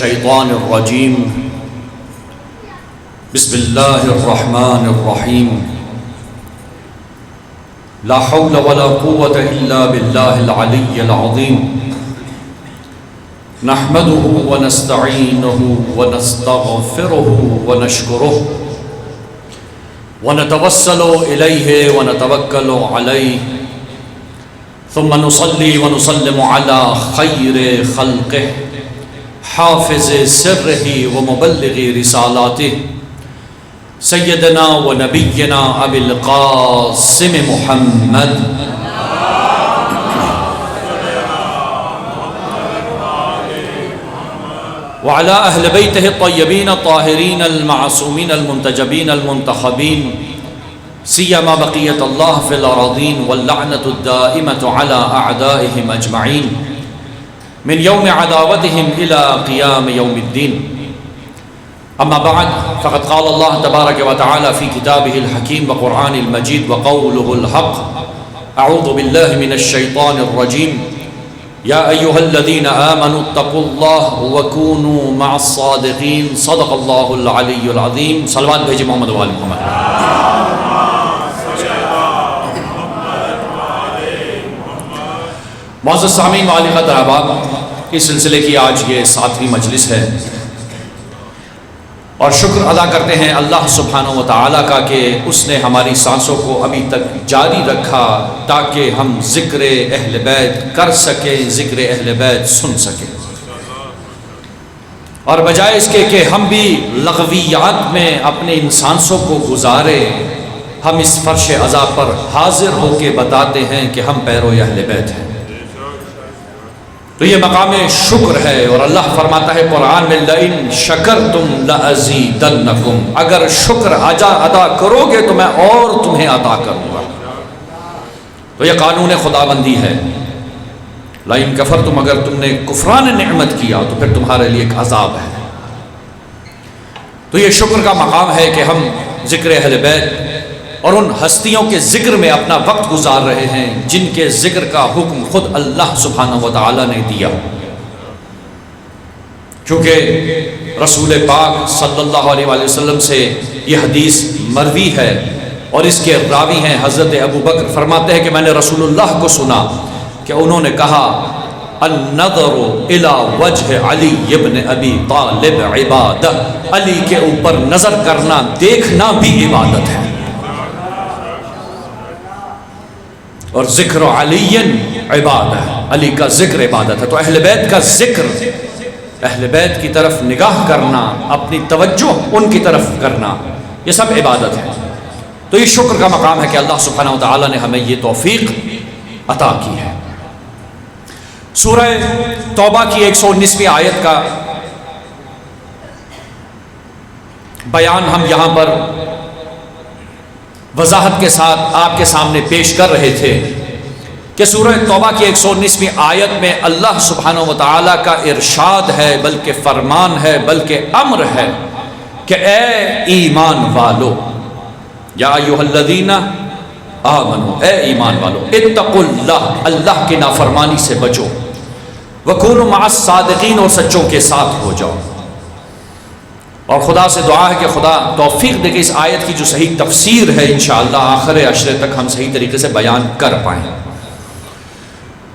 الشیطان الرجیم بسم اللہ الرحمن الرحیم لا حول ولا قوة الا باللہ العلی العظیم نحمده ونستعینه ونستغفره ونشکره ونتوسل الیہ ونتوکل علیہ ثم نصلي ونسلم على خير خلقه حافظ سره ومبلغ رسالاته سيدنا ونبينا أبي القاسم محمد وعلى أهل بيته الطيبين الطاهرين المعصومين المنتجبين المنتخبين سيما بقية الله في الأراضين واللعنة الدائمة على أعدائهم أجمعين من يوم عداوتهم إلى قيام يوم الدين. أما بعد فقد قال الله تبارك وتعالى في كتابه الحكيم وقرآن المجيد وقوله الحق أعوذ بالله من الشيطان الرجيم يا أيها الذين آمنوا اتقوا الله وكونوا مع الصادقين صدق الله العلي العظيم. صلوات بھیجے محمد و آل محمد. معزز سامعین و عالیہ احباب، اس سلسلے کی آج یہ 7ویں مجلس ہے اور شکر ادا کرتے ہیں اللہ سبحانہ و تعالیٰ کا کہ اس نے ہماری سانسوں کو ابھی تک جاری رکھا تاکہ ہم ذکر اہل بیت کر سکیں، ذکر اہل بیت سن سکیں، اور بجائے اس کے کہ ہم بھی لغویات میں اپنے ان سانسوں کو گزارے، ہم اس فرش عزا پر حاضر ہو کے بتاتے ہیں کہ ہم پیرو اہل بیت ہیں. تو یہ مقام شکر ہے، اور اللہ فرماتا ہے قرآن میں لئن شکرتم لازیدنکم، اگر شکر ادا کرو گے تو میں اور تمہیں عطا کروں گا. تو یہ قانون خدا بندی ہے. لئن کفرتم، اگر تم نے کفران نعمت کیا تو پھر تمہارے لیے ایک عذاب ہے. تو یہ شکر کا مقام ہے کہ ہم ذکر اہل بیت اور ان ہستیوں کے ذکر میں اپنا وقت گزار رہے ہیں جن کے ذکر کا حکم خود اللہ سبحانہ و تعالیٰ نے دیا. چونکہ رسول پاک صلی اللہ علیہ وآلہ وسلم سے یہ حدیث مروی ہے اور اس کے راوی ہیں حضرت ابو بکر. فرماتے ہیں کہ میں نے رسول اللہ کو سنا کہ انہوں نے کہا النظر الى وجہ علی ابن ابی طالب عبادہ، علی کے اوپر نظر کرنا، دیکھنا بھی عبادت ہے. اور ذکر علی عبادہ، علی کا ذکر عبادت ہے. تو اہل بیت کا ذکر، اہل بیت کی طرف نگاہ کرنا، اپنی توجہ ان کی طرف کرنا، یہ سب عبادت ہے. تو یہ شکر کا مقام ہے کہ اللہ سبحانہ و تعالیٰ نے ہمیں یہ توفیق عطا کی ہے. سورہ توبہ کی 119ویں آیت کا بیان ہم یہاں پر وضاحت کے ساتھ آپ کے سامنے پیش کر رہے تھے کہ سورہ توبہ کی 119ویں آیت میں اللہ سبحانہ و تعالیٰ کا ارشاد ہے، بلکہ فرمان ہے، بلکہ امر ہے کہ اے ایمان والو، یا ایھا الذین آمنو، اے ایمان والو، اتقوا اللہ، اللہ کی نافرمانی سے بچو، وکونوا مع الصادقین، اور سچوں کے ساتھ ہو جاؤ. اور خدا سے دعا ہے کہ خدا توفیق دے کہ اس آیت کی جو صحیح تفسیر ہے انشاءاللہ آخر عشرے تک ہم صحیح طریقے سے بیان کر پائیں.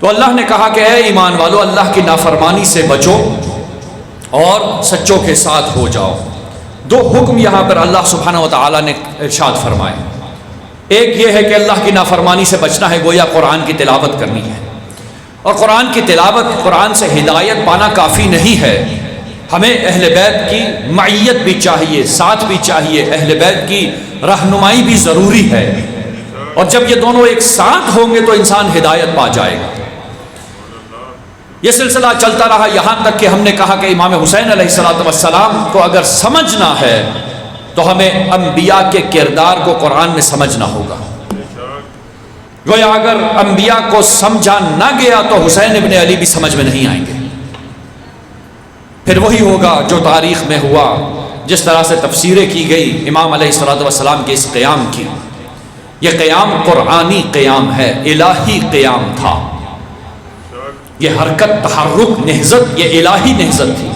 تو اللہ نے کہا کہ اے ایمان والو، اللہ کی نافرمانی سے بچو اور سچوں کے ساتھ ہو جاؤ. دو حکم یہاں پر اللہ سبحانہ و تعالیٰ نے ارشاد فرمائے. ایک یہ ہے کہ اللہ کی نافرمانی سے بچنا ہے، گویا قرآن کی تلاوت کرنی ہے. اور قرآن کی تلاوت، قرآن سے ہدایت پانا کافی نہیں ہے، ہمیں اہل بیت کی معیت بھی چاہیے، ساتھ بھی چاہیے، اہل بیت کی رہنمائی بھی ضروری ہے. اور جب یہ دونوں ایک ساتھ ہوں گے تو انسان ہدایت پا جائے گا. یہ سلسلہ چلتا رہا یہاں تک کہ ہم نے کہا کہ امام حسین علیہ السلام کو اگر سمجھنا ہے تو ہمیں انبیاء کے کردار کو قرآن میں سمجھنا ہوگا. گویا اگر انبیاء کو سمجھا نہ گیا تو حسین ابن علی بھی سمجھ میں نہیں آئیں گے. پھر وہی ہوگا جو تاریخ میں ہوا، جس طرح سے تفسیریں کی گئی امام علیہ السلام کے اس قیام کی. یہ قیام قرآنی قیام ہے، الہی قیام تھا. یہ حرکت، تحرک، نہضت، یہ الہی نہضت تھی.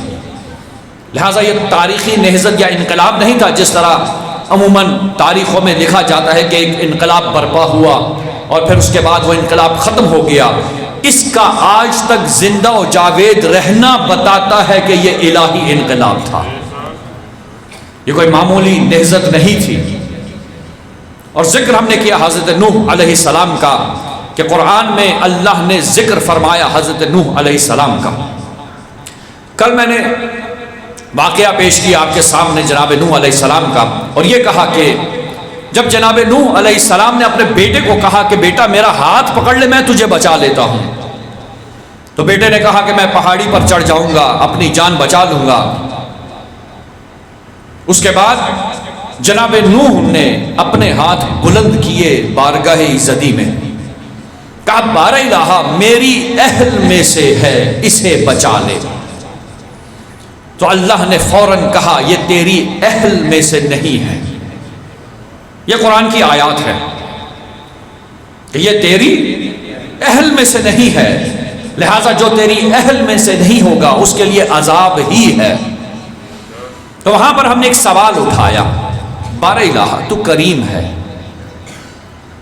لہٰذا یہ تاریخی نہضت یا انقلاب نہیں تھا جس طرح عموماً تاریخوں میں لکھا جاتا ہے کہ ایک انقلاب برپا ہوا اور پھر اس کے بعد وہ انقلاب ختم ہو گیا۔ اس کا آج تک زندہ و جاوید رہنا بتاتا ہے کہ یہ الہی انقلاب تھا، یہ کوئی معمولی نہضت نہیں تھی۔ اور ذکر ہم نے کیا حضرت نوح علیہ السلام کا کہ قرآن میں اللہ نے ذکر فرمایا حضرت نوح علیہ السلام کا۔ کل میں نے واقعہ پیش کیا آپ کے سامنے جناب نوح علیہ السلام کا، اور یہ کہا کہ جب جناب نوح علیہ السلام نے اپنے بیٹے کو کہا کہ بیٹا میرا ہاتھ پکڑ لے میں تجھے بچا لیتا ہوں، تو بیٹے نے کہا کہ میں پہاڑی پر چڑھ جاؤں گا، اپنی جان بچا لوں گا۔ اس کے بعد جناب نوح نے اپنے ہاتھ بلند کیے بارگاہ عزتی میں، کہا بار الہ میری اہل میں سے ہے، اسے بچا لے۔ تو اللہ نے فوراً کہا یہ تیری اہل میں سے نہیں ہے۔ یہ قرآن کی آیات ہے کہ یہ تیری اہل میں سے نہیں ہے، لہٰذا جو تیری اہل میں سے نہیں ہوگا اس کے لیے عذاب ہی ہے۔ تو وہاں پر ہم نے ایک سوال اٹھایا، بار الہ تو کریم ہے،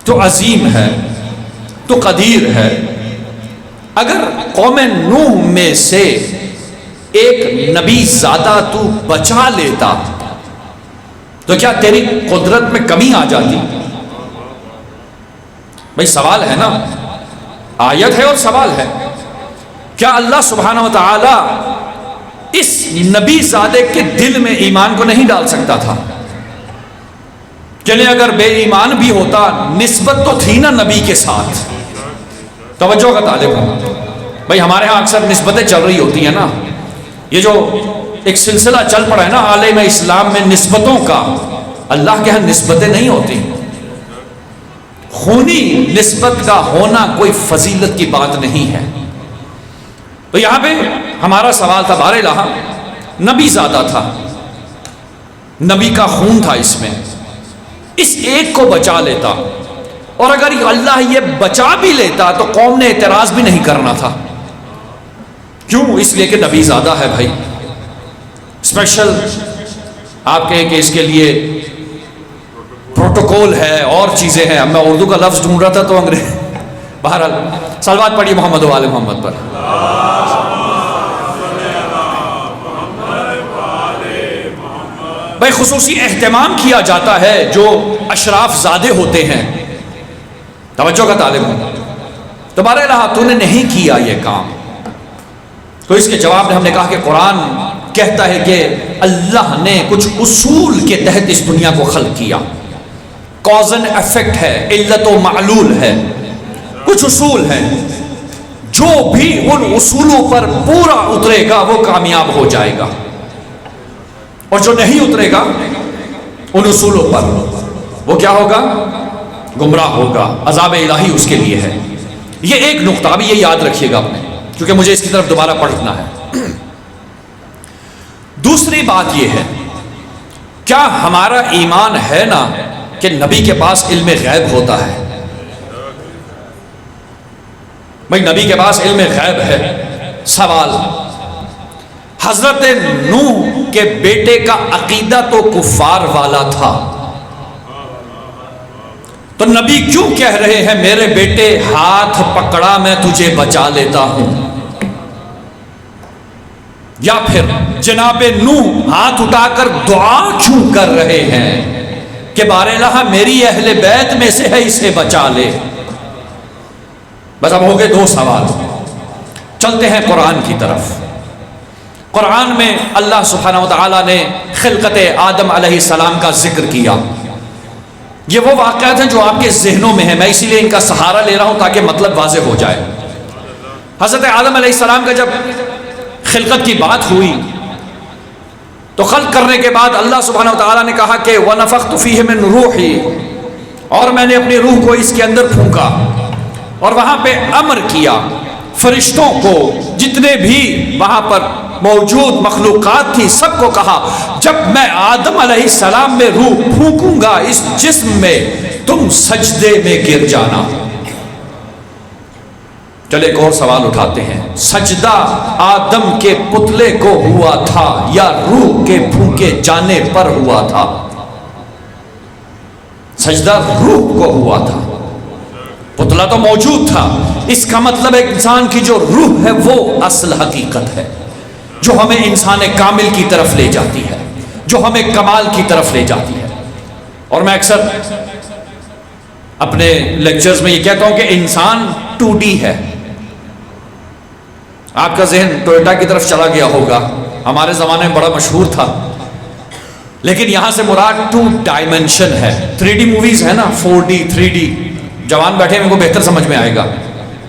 تو عظیم ہے، تو قدیر ہے، اگر قوم نوح میں سے ایک نبی زیادہ تو بچا لیتا تو کیا تیری قدرت میں کمی آ جاتی؟ بھائی سوال ہے نا، آیت ہے اور سوال ہے۔ کیا اللہ سبحانہ وتعالی اس نبی زادے کے دل میں ایمان کو نہیں ڈال سکتا تھا؟ چلے اگر بے ایمان بھی ہوتا نسبت تو تھی نا نبی کے ساتھ۔ توجہ کا طالب ہوں بھائی، ہمارے ہاں اکثر نسبتیں چل رہی ہوتی ہیں نا، یہ جو ایک سلسلہ چل پڑا ہے نا عالم اسلام میں نسبتوں کا، اللہ کے ہاں نسبتیں نہیں ہوتی۔ خونی نسبت کا ہونا کوئی فضیلت کی بات نہیں ہے۔ تو یہاں پہ ہمارا سوال تھا، بار الہ نبی زیادہ تھا، نبی کا خون تھا اس میں، اس ایک کو بچا لیتا، اور اگر اللہ یہ بچا بھی لیتا تو قوم نے اعتراض بھی نہیں کرنا تھا۔ کیوں؟ اس لیے کہ نبی زیادہ ہے بھائی، اسپیشل آپ کہیں کہ اس کے لیے پروٹوکول ہے اور چیزیں ہیں۔ اب میں اردو کا لفظ ڈھونڈ رہا تھا تو انگریز، بہرحال صلوات پڑھیے محمد و آل محمد پر۔ بھائی خصوصی اہتمام کیا جاتا ہے جو اشراف زادے ہوتے ہیں، توجہ کا طالب ہوں۔ تو بار الہ تو نے نہیں کیا یہ کام، تو اس کے جواب میں ہم نے کہا کہ قرآن کہتا ہے کہ اللہ نے کچھ اصول کے تحت اس دنیا کو خلق کیا۔ کاز اینڈ ایفیکٹ ہے، علت و معلول ہے، کچھ اصول ہیں، جو بھی ان اصولوں پر پورا اترے گا وہ کامیاب ہو جائے گا، اور جو نہیں اترے گا ان اصولوں پر وہ کیا ہوگا؟ گمراہ ہوگا، عذاب الہی اس کے لیے ہے۔ یہ ایک نقطہ بھی یہ یاد رکھیے گا اپنے، کیونکہ مجھے اس کی طرف دوبارہ پڑھنا ہے۔ دوسری بات یہ ہے، کیا ہمارا ایمان ہے نا کہ نبی کے پاس علم غیب ہوتا ہے؟ بھائی نبی کے پاس علم غیب ہے۔ سوال، حضرت نوح کے بیٹے کا عقیدہ تو کفار والا تھا، تو نبی کیوں کہہ رہے ہیں میرے بیٹے ہاتھ پکڑا میں تجھے بچا لیتا ہوں؟ یا پھر جناب نوح ہاتھ اٹھا کر دعا کیوں کر رہے ہیں کہ بار الہ میری اہل بیت میں سے ہے، اسے بچا لے؟ بس اب ہو گئے دو سوال۔ چلتے ہیں قرآن کی طرف۔ قرآن میں اللہ سبحانہ وتعالی نے خلقت آدم علیہ السلام کا ذکر کیا۔ یہ وہ واقعات ہیں جو آپ کے ذہنوں میں ہیں، میں اسی لیے ان کا سہارا لے رہا ہوں تاکہ مطلب واضح ہو جائے۔ حضرت آدم علیہ السلام کا جب خلقت کی بات ہوئی تو خلق کرنے کے بعد اللہ سبحانہ وتعالی نے کہا کہ وَنَفَخْتُ فِيهِ مِن رُوحِي، اور میں نے اپنی روح کو اس کے اندر پھونکا، اور وہاں پہ امر کیا فرشتوں کو، جتنے بھی وہاں پر موجود مخلوقات تھی سب کو کہا جب میں آدم علیہ السلام میں روح پھونکوں گا اس جسم میں تم سجدے میں گر جانا۔ چلے ایک اور سوال اٹھاتے ہیں، سجدہ آدم کے پتلے کو ہوا تھا یا روح کے پھونکے جانے پر ہوا تھا؟ سجدہ روح کو ہوا تھا، پتلا تو موجود تھا. اس کا مطلب ایک انسان کی جو روح ہے وہ اصل حقیقت ہے، جو ہمیں انسان کامل کی طرف لے جاتی ہے، جو ہمیں کمال کی طرف لے جاتی ہے. اور میں اکثر اپنے لیکچرز میں یہ کہتا ہوں کہ انسان 2D ہے. آپ کا ذہن ٹویوٹا کی طرف چلا گیا ہوگا، ہمارے زمانے میں بڑا مشہور تھا، لیکن یہاں سے مراد 2 ڈائمنشن ہے. 3D موویز ہے نا، 4D 3D. جوان بیٹھے ان کو بہتر سمجھ میں آئے گا.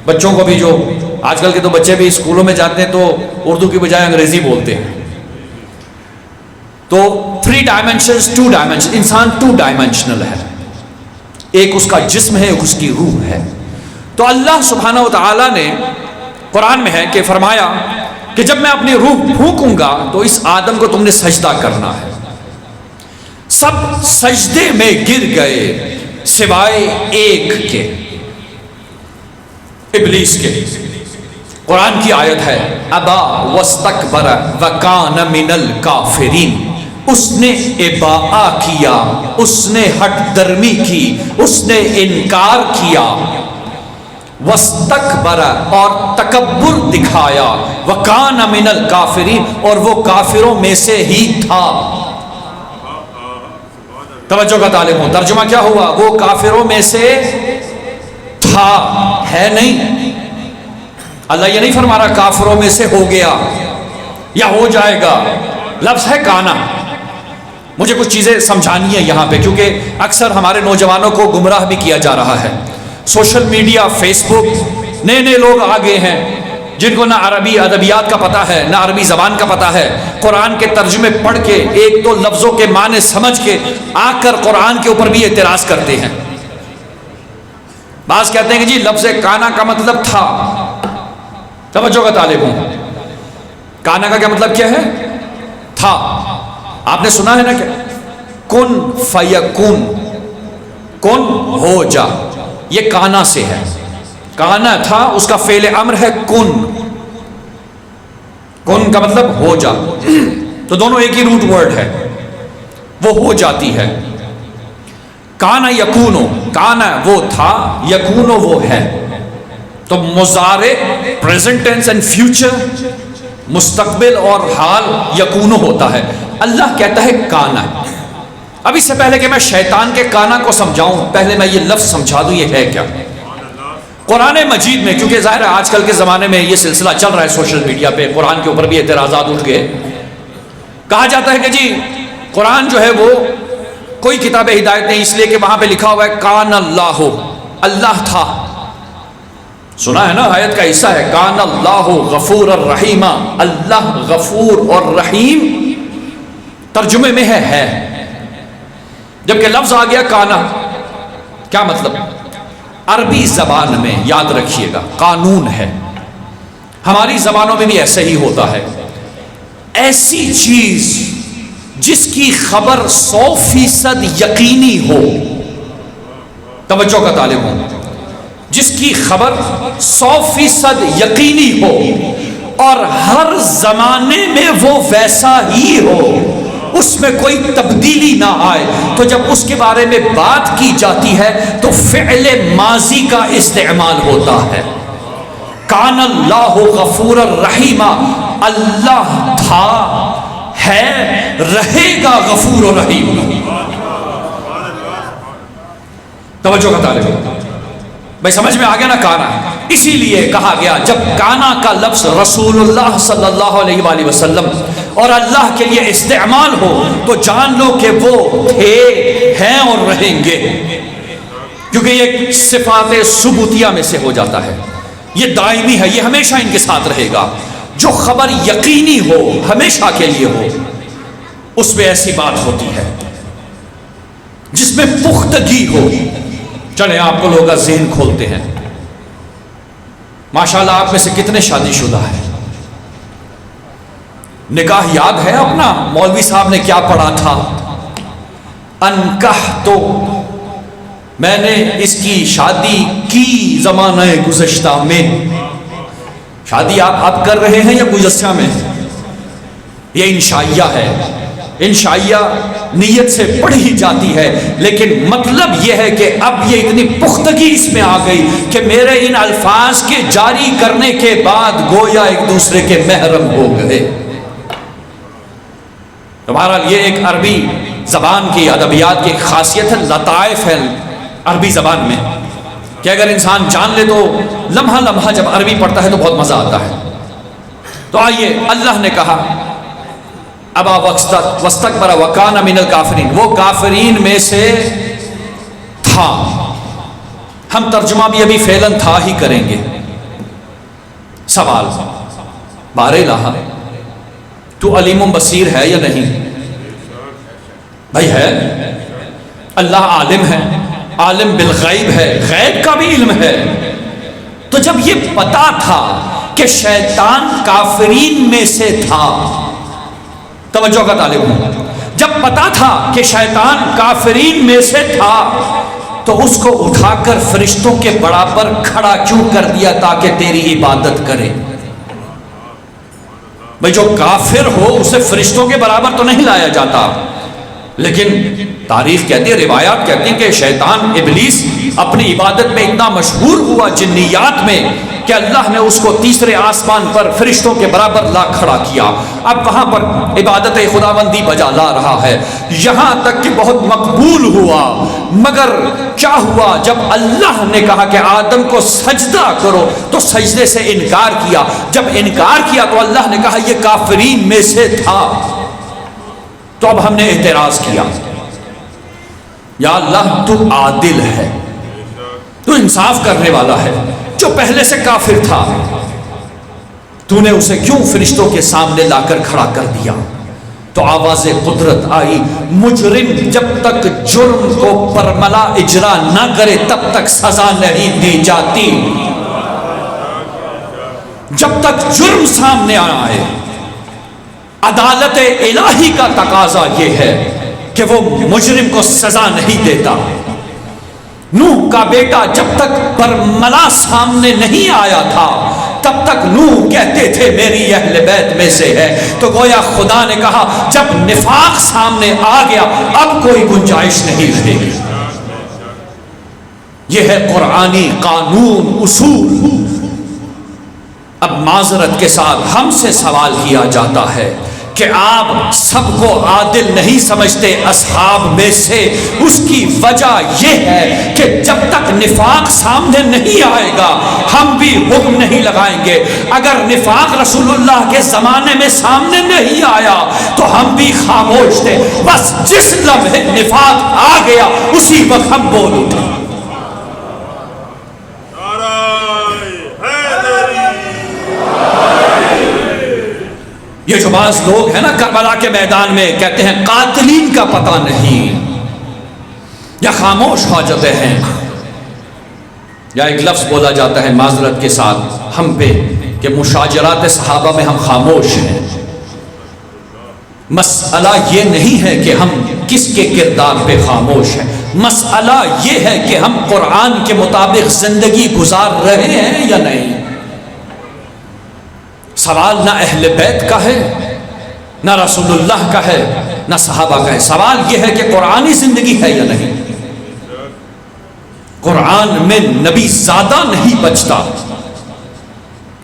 بچوں کو بھی، جو آج کل کے تو بچے بھی اسکولوں میں جاتے ہیں تو اردو کی بجائے انگریزی بولتے ہیں. تو 3 ڈائمنشنز 2 ڈائمنشن، انسان 2 ڈائمنشنل ہے. ایک اس کا جسم ہے، ایک اس کی روح ہے. تو اللہ سبحانہ و تعالیٰ نے قرآن میں ہے کہ فرمایا کہ جب میں اپنی روح پھونکوں گا تو اس آدم کو تم نے سجدہ کرنا ہے. سب سجدے میں گر گئے سوائے ایک کے، ابلیس کے. قرآن کی آیت ہے، ابا واستکبر وکان من الکافرین. اس نے اباء کیا، اس نے ہٹ درمی کی، اس نے انکار کیا. واستکبر اور تکبر دکھایا، وکان من الکافرین اور وہ کافروں میں سے ہی تھا. توجہ کا طالب ہوں، ترجمہ کیا ہوا؟ وہ کافروں میں سے تھا، ہے نہیں. اللہ یہ نہیں فرما رہا کافروں میں سے ہو گیا یا ہو جائے گا. لفظ ہے کانا. مجھے کچھ چیزیں سمجھانی ہے یہاں پہ، کیونکہ اکثر ہمارے نوجوانوں کو گمراہ بھی کیا جا رہا ہے. سوشل میڈیا، فیس بک، نئے نئے لوگ آگے ہیں جن کو نہ عربی ادبیات کا پتہ ہے، نہ عربی زبان کا پتہ ہے. قرآن کے ترجمے پڑھ کے ایک دو لفظوں کے معنی سمجھ کے آ کر قرآن کے اوپر بھی اعتراض کرتے ہیں. بعض کہتے ہیں کہ جی لفظ کانا کا مطلب تھا. توجہ کا طالب ہوں، کانا کا کیا مطلب کیا ہے؟ تھا. آپ نے سنا ہے نا کہ کن فیکون، کن ہو جا، یہ کانا سے ہے. کانا تھا، اس کا فعل امر ہے کن. کن کا مطلب ہو جا. تو دونوں ایک ہی روٹ ورڈ ہے، وہ ہو جاتی ہے. کانا یکونو، کانا وہ تھا، یکونو وہ ہے. تو مضارع، پریزنٹ ٹینس اینڈ فیوچر، مستقبل اور حال یکونو ہوتا ہے. اللہ کہتا ہے کانا. اب اس سے پہلے کہ میں شیطان کے کانا کو سمجھاؤں، پہلے میں یہ لفظ سمجھا دوں یہ ہے کیا. قرآن مجید میں، کیونکہ ظاہر ہے آج کل کے زمانے میں یہ سلسلہ چل رہا ہے سوشل میڈیا پہ، قرآن کے اوپر بھی اعتراضات اٹھ گئے. کہا جاتا ہے کہ جی قرآن جو ہے وہ کوئی کتاب ہدایت نہیں، اس لیے کہ وہاں پہ لکھا ہوا ہے کان اللہ، اللہ تھا. سنا ہے نا، آیت کا حصہ ہے کان اللہ غفور الرحیم، اللہ غفور اور رحیم. ترجمے میں ہے، جبکہ لفظ آ گیا کانا. کیا مطلب؟ عربی زبان میں یاد رکھیے گا قانون ہے، ہماری زبانوں میں بھی ایسے ہی ہوتا ہے. ایسی چیز جس کی خبر 100% یقینی ہو، توجہ کا طالب ہوں، جس کی خبر 100% یقینی ہو اور ہر زمانے میں وہ ویسا ہی ہو، اس میں کوئی تبدیلی نہ آئے، تو جب اس کے بارے میں بات کی جاتی ہے تو فعل ماضی کا استعمال ہوتا ہے. کان اللہ غفور الرحیم، اللہ تھا، ہے، رہے گا غفور و رحیم. توجہ کا طالب بھائی سمجھ میں آ گیا نا کانا. اسی لیے کہا گیا جب کانا کا لفظ رسول اللہ صلی اللہ علیہ وآلہ وسلم اور اللہ کے لیے استعمال ہو تو جان لو کہ وہ تھے، ہیں اور رہیں گے، کیونکہ یہ صفات ثبوتیہ میں سے ہو جاتا ہے. یہ دائمی ہے، یہ ہمیشہ ان کے ساتھ رہے گا. جو خبر یقینی ہو، ہمیشہ کے لیے ہو، اس میں ایسی بات ہوتی ہے جس میں پختگی ہو. چلیں آپ کو لوگوں کا ذہن کھولتے ہیں. ماشاءاللہ آپ میں سے کتنے شادی شدہ ہیں؟ نکاح یاد ہے اپنا؟ مولوی صاحب نے کیا پڑھا تھا؟ انکح تو میں نے اس کی شادی کی زمانہ گزشتہ میں. شادی آپ اب کر رہے ہیں یا گزشتہ میں؟ یہ انشائیہ ہے، انشائیہ نیت سے پڑھی جاتی ہے، لیکن مطلب یہ ہے کہ اب یہ اتنی پختگی اس میں آ گئی کہ میرے ان الفاظ کے جاری کرنے کے بعد گویا ایک دوسرے کے محرم ہو گئے۔ تمہارا یہ ایک عربی زبان کی ادبیات کی ایک خاصیت ہے، لطائف ہے عربی زبان میں، کہ اگر انسان جان لے تو لمحہ لمحہ جب عربی پڑھتا ہے تو بہت مزہ آتا ہے۔ تو آئیے، اللہ نے کہا ابا واستکبر وکان من الکافرین، وہ کافرین میں سے تھا۔ ہم ترجمہ بھی ابھی فعلاً تھا ہی کریں گے۔ سوال، بار الہ تو علیم بصیر ہے یا نہیں؟ بھائی ہے، اللہ عالم ہے، عالم بالغیب ہے، غیب کا بھی علم ہے۔ تو جب یہ پتا تھا کہ شیطان کافرین میں سے تھا، توجہ کا طالب ہوں، جب پتا تھا کہ شیطان کافرین میں سے تھا تو اس کو اٹھا کر فرشتوں کے برابر کھڑا کیوں کر دیا تاکہ تیری عبادت کرے؟ بھئی جو کافر ہو اسے فرشتوں کے برابر تو نہیں لایا جاتا، لیکن تاریخ کہتی ہے، روایات کہتی ہیں کہ شیطان ابلیس اپنی عبادت میں اتنا مشہور ہوا جنیات میں کہ اللہ نے اس کو تیسرے آسمان پر فرشتوں کے برابر لا کھڑا کیا۔ اب وہاں پر عبادت خداوندی بجا لا رہا ہے، یہاں تک کہ بہت مقبول ہوا۔ مگر کیا ہوا؟ جب اللہ نے کہا کہ آدم کو سجدہ کرو تو سجدے سے انکار کیا۔ جب انکار کیا تو اللہ نے کہا یہ کافرین میں سے تھا۔ تو اب ہم نے اعتراض کیا، یا اللہ تو عادل ہے، تو انصاف کرنے والا ہے، جو پہلے سے کافر تھا تو نے اسے کیوں فرشتوں کے سامنے لا کر کھڑا کر دیا؟ تو آواز قدرت آئی، مجرم جب تک جرم کو برملا اجرا نہ کرے تب تک سزا نہیں دی جاتی۔ جب تک جرم سامنے آئے، عدالت الہی کا تقاضا یہ ہے کہ وہ مجرم کو سزا نہیں دیتا۔ نوح کا بیٹا جب تک برملا سامنے نہیں آیا تھا تب تک نوح کہتے تھے میری اہل بیت میں سے ہے۔ تو گویا خدا نے کہا جب نفاق سامنے آ گیا اب کوئی گنجائش نہیں رہے گی۔ یہ ہے قرآنی قانون، اصول۔ اب معذرت کے ساتھ ہم سے سوال کیا جاتا ہے کہ آپ سب کو عادل نہیں سمجھتے اصحاب میں سے، اس کی وجہ یہ ہے کہ جب تک نفاق سامنے نہیں آئے گا ہم بھی حکم نہیں لگائیں گے۔ اگر نفاق رسول اللہ کے زمانے میں سامنے نہیں آیا تو ہم بھی خاموش تھے، بس جس لمحے نفاق آ گیا اسی وقت ہم بول اٹھے۔ یہ جو بعض لوگ ہیں نا کربلا کے میدان میں کہتے ہیں قاتلین کا پتہ نہیں، یا خاموش ہو جاتے ہیں، یا ایک لفظ بولا جاتا ہے معذرت کے ساتھ ہم پہ کہ مشاجرات صحابہ میں ہم خاموش ہیں۔ مسئلہ یہ نہیں ہے کہ ہم کس کے کردار پہ خاموش ہیں، مسئلہ یہ ہے کہ ہم قرآن کے مطابق زندگی گزار رہے ہیں یا نہیں۔ سوال نہ اہل بیت کا ہے، نہ رسول اللہ کا ہے، نہ صحابہ کا ہے، سوال یہ ہے کہ قرآنی زندگی ہے یا نہیں۔ قرآن میں نبی زیادہ نہیں بچتا،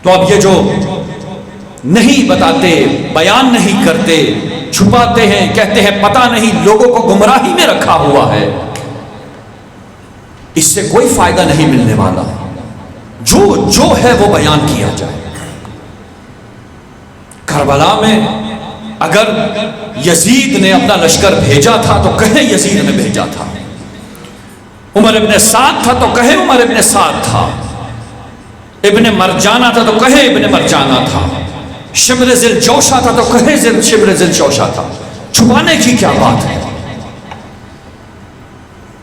تو اب یہ جو نہیں بتاتے، بیان نہیں کرتے، چھپاتے ہیں، کہتے ہیں پتہ نہیں، لوگوں کو گمراہی میں رکھا ہوا ہے، اس سے کوئی فائدہ نہیں ملنے والا۔ جو ہے وہ بیان کیا جائے۔ کربلا میں اگر یزید نے اپنا لشکر بھیجا تھا تو کہے یزید نے بھیجا تھا، عمر ابن سعد تھا تو کہے عمر ابن سعد تھا، ابن مرجانہ تھا تو کہے ابن مرجانہ تھا، شمر ذل جوشہ تھا تو کہے شمر ذل جوشہ تھا۔ چھپانے کی کیا بات ہے؟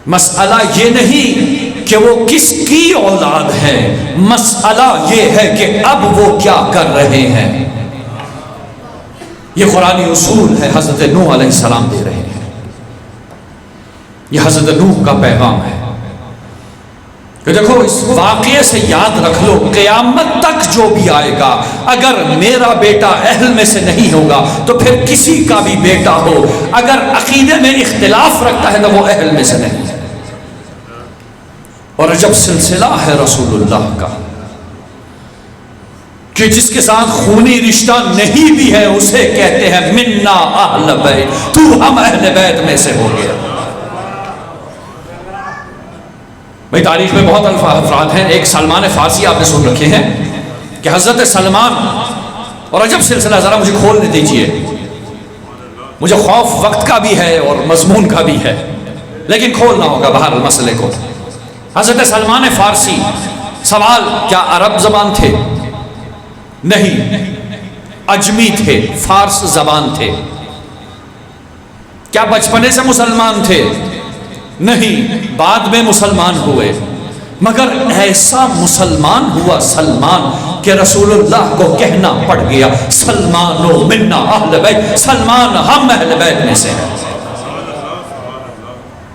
مسئلہ یہ نہیں کہ وہ کس کی اولاد ہے، مسئلہ یہ ہے کہ اب وہ کیا کر رہے ہیں۔ یہ قرآنی اصول ہے، حضرت نوح علیہ السلام دے رہے ہیں، یہ حضرت نوح کا پیغام ہے۔ کہ دیکھو اس واقعے سے یاد رکھ لو، قیامت تک جو بھی آئے گا اگر میرا بیٹا اہل میں سے نہیں ہوگا تو پھر کسی کا بھی بیٹا ہو اگر عقیدے میں اختلاف رکھتا ہے تو وہ اہل میں سے نہیں ہے۔ اور عجب سلسلہ ہے رسول اللہ کا کہ جس کے ساتھ خونی رشتہ نہیں بھی ہے اسے کہتے ہیں منا اہل بیت، تو ہم اہل بیت میں سے ہو گیا۔ بھائی تاریخ میں بہت افراد ہیں، ایک سلمان فارسی آپ نے سن رکھے ہیں کہ حضرت سلمان، اور عجب سلسلہ، ذرا مجھے کھولنے دیجئے، مجھے خوف وقت کا بھی ہے اور مضمون کا بھی ہے لیکن کھولنا ہوگا باہر مسئلے کو۔ حضرت سلمان فارسی، سوال کیا عرب زبان تھے؟ نہیں، اجمی تھے، فارس زبان تھے۔ کیا بچپنے سے مسلمان تھے؟ نہیں، بعد میں مسلمان ہوئے، مگر ایسا مسلمان ہوا سلمان کہ رسول اللہ کو کہنا پڑ گیا سلمانو منا اہل بیت، سلمان ہم اہل بیت میں سے ہیں۔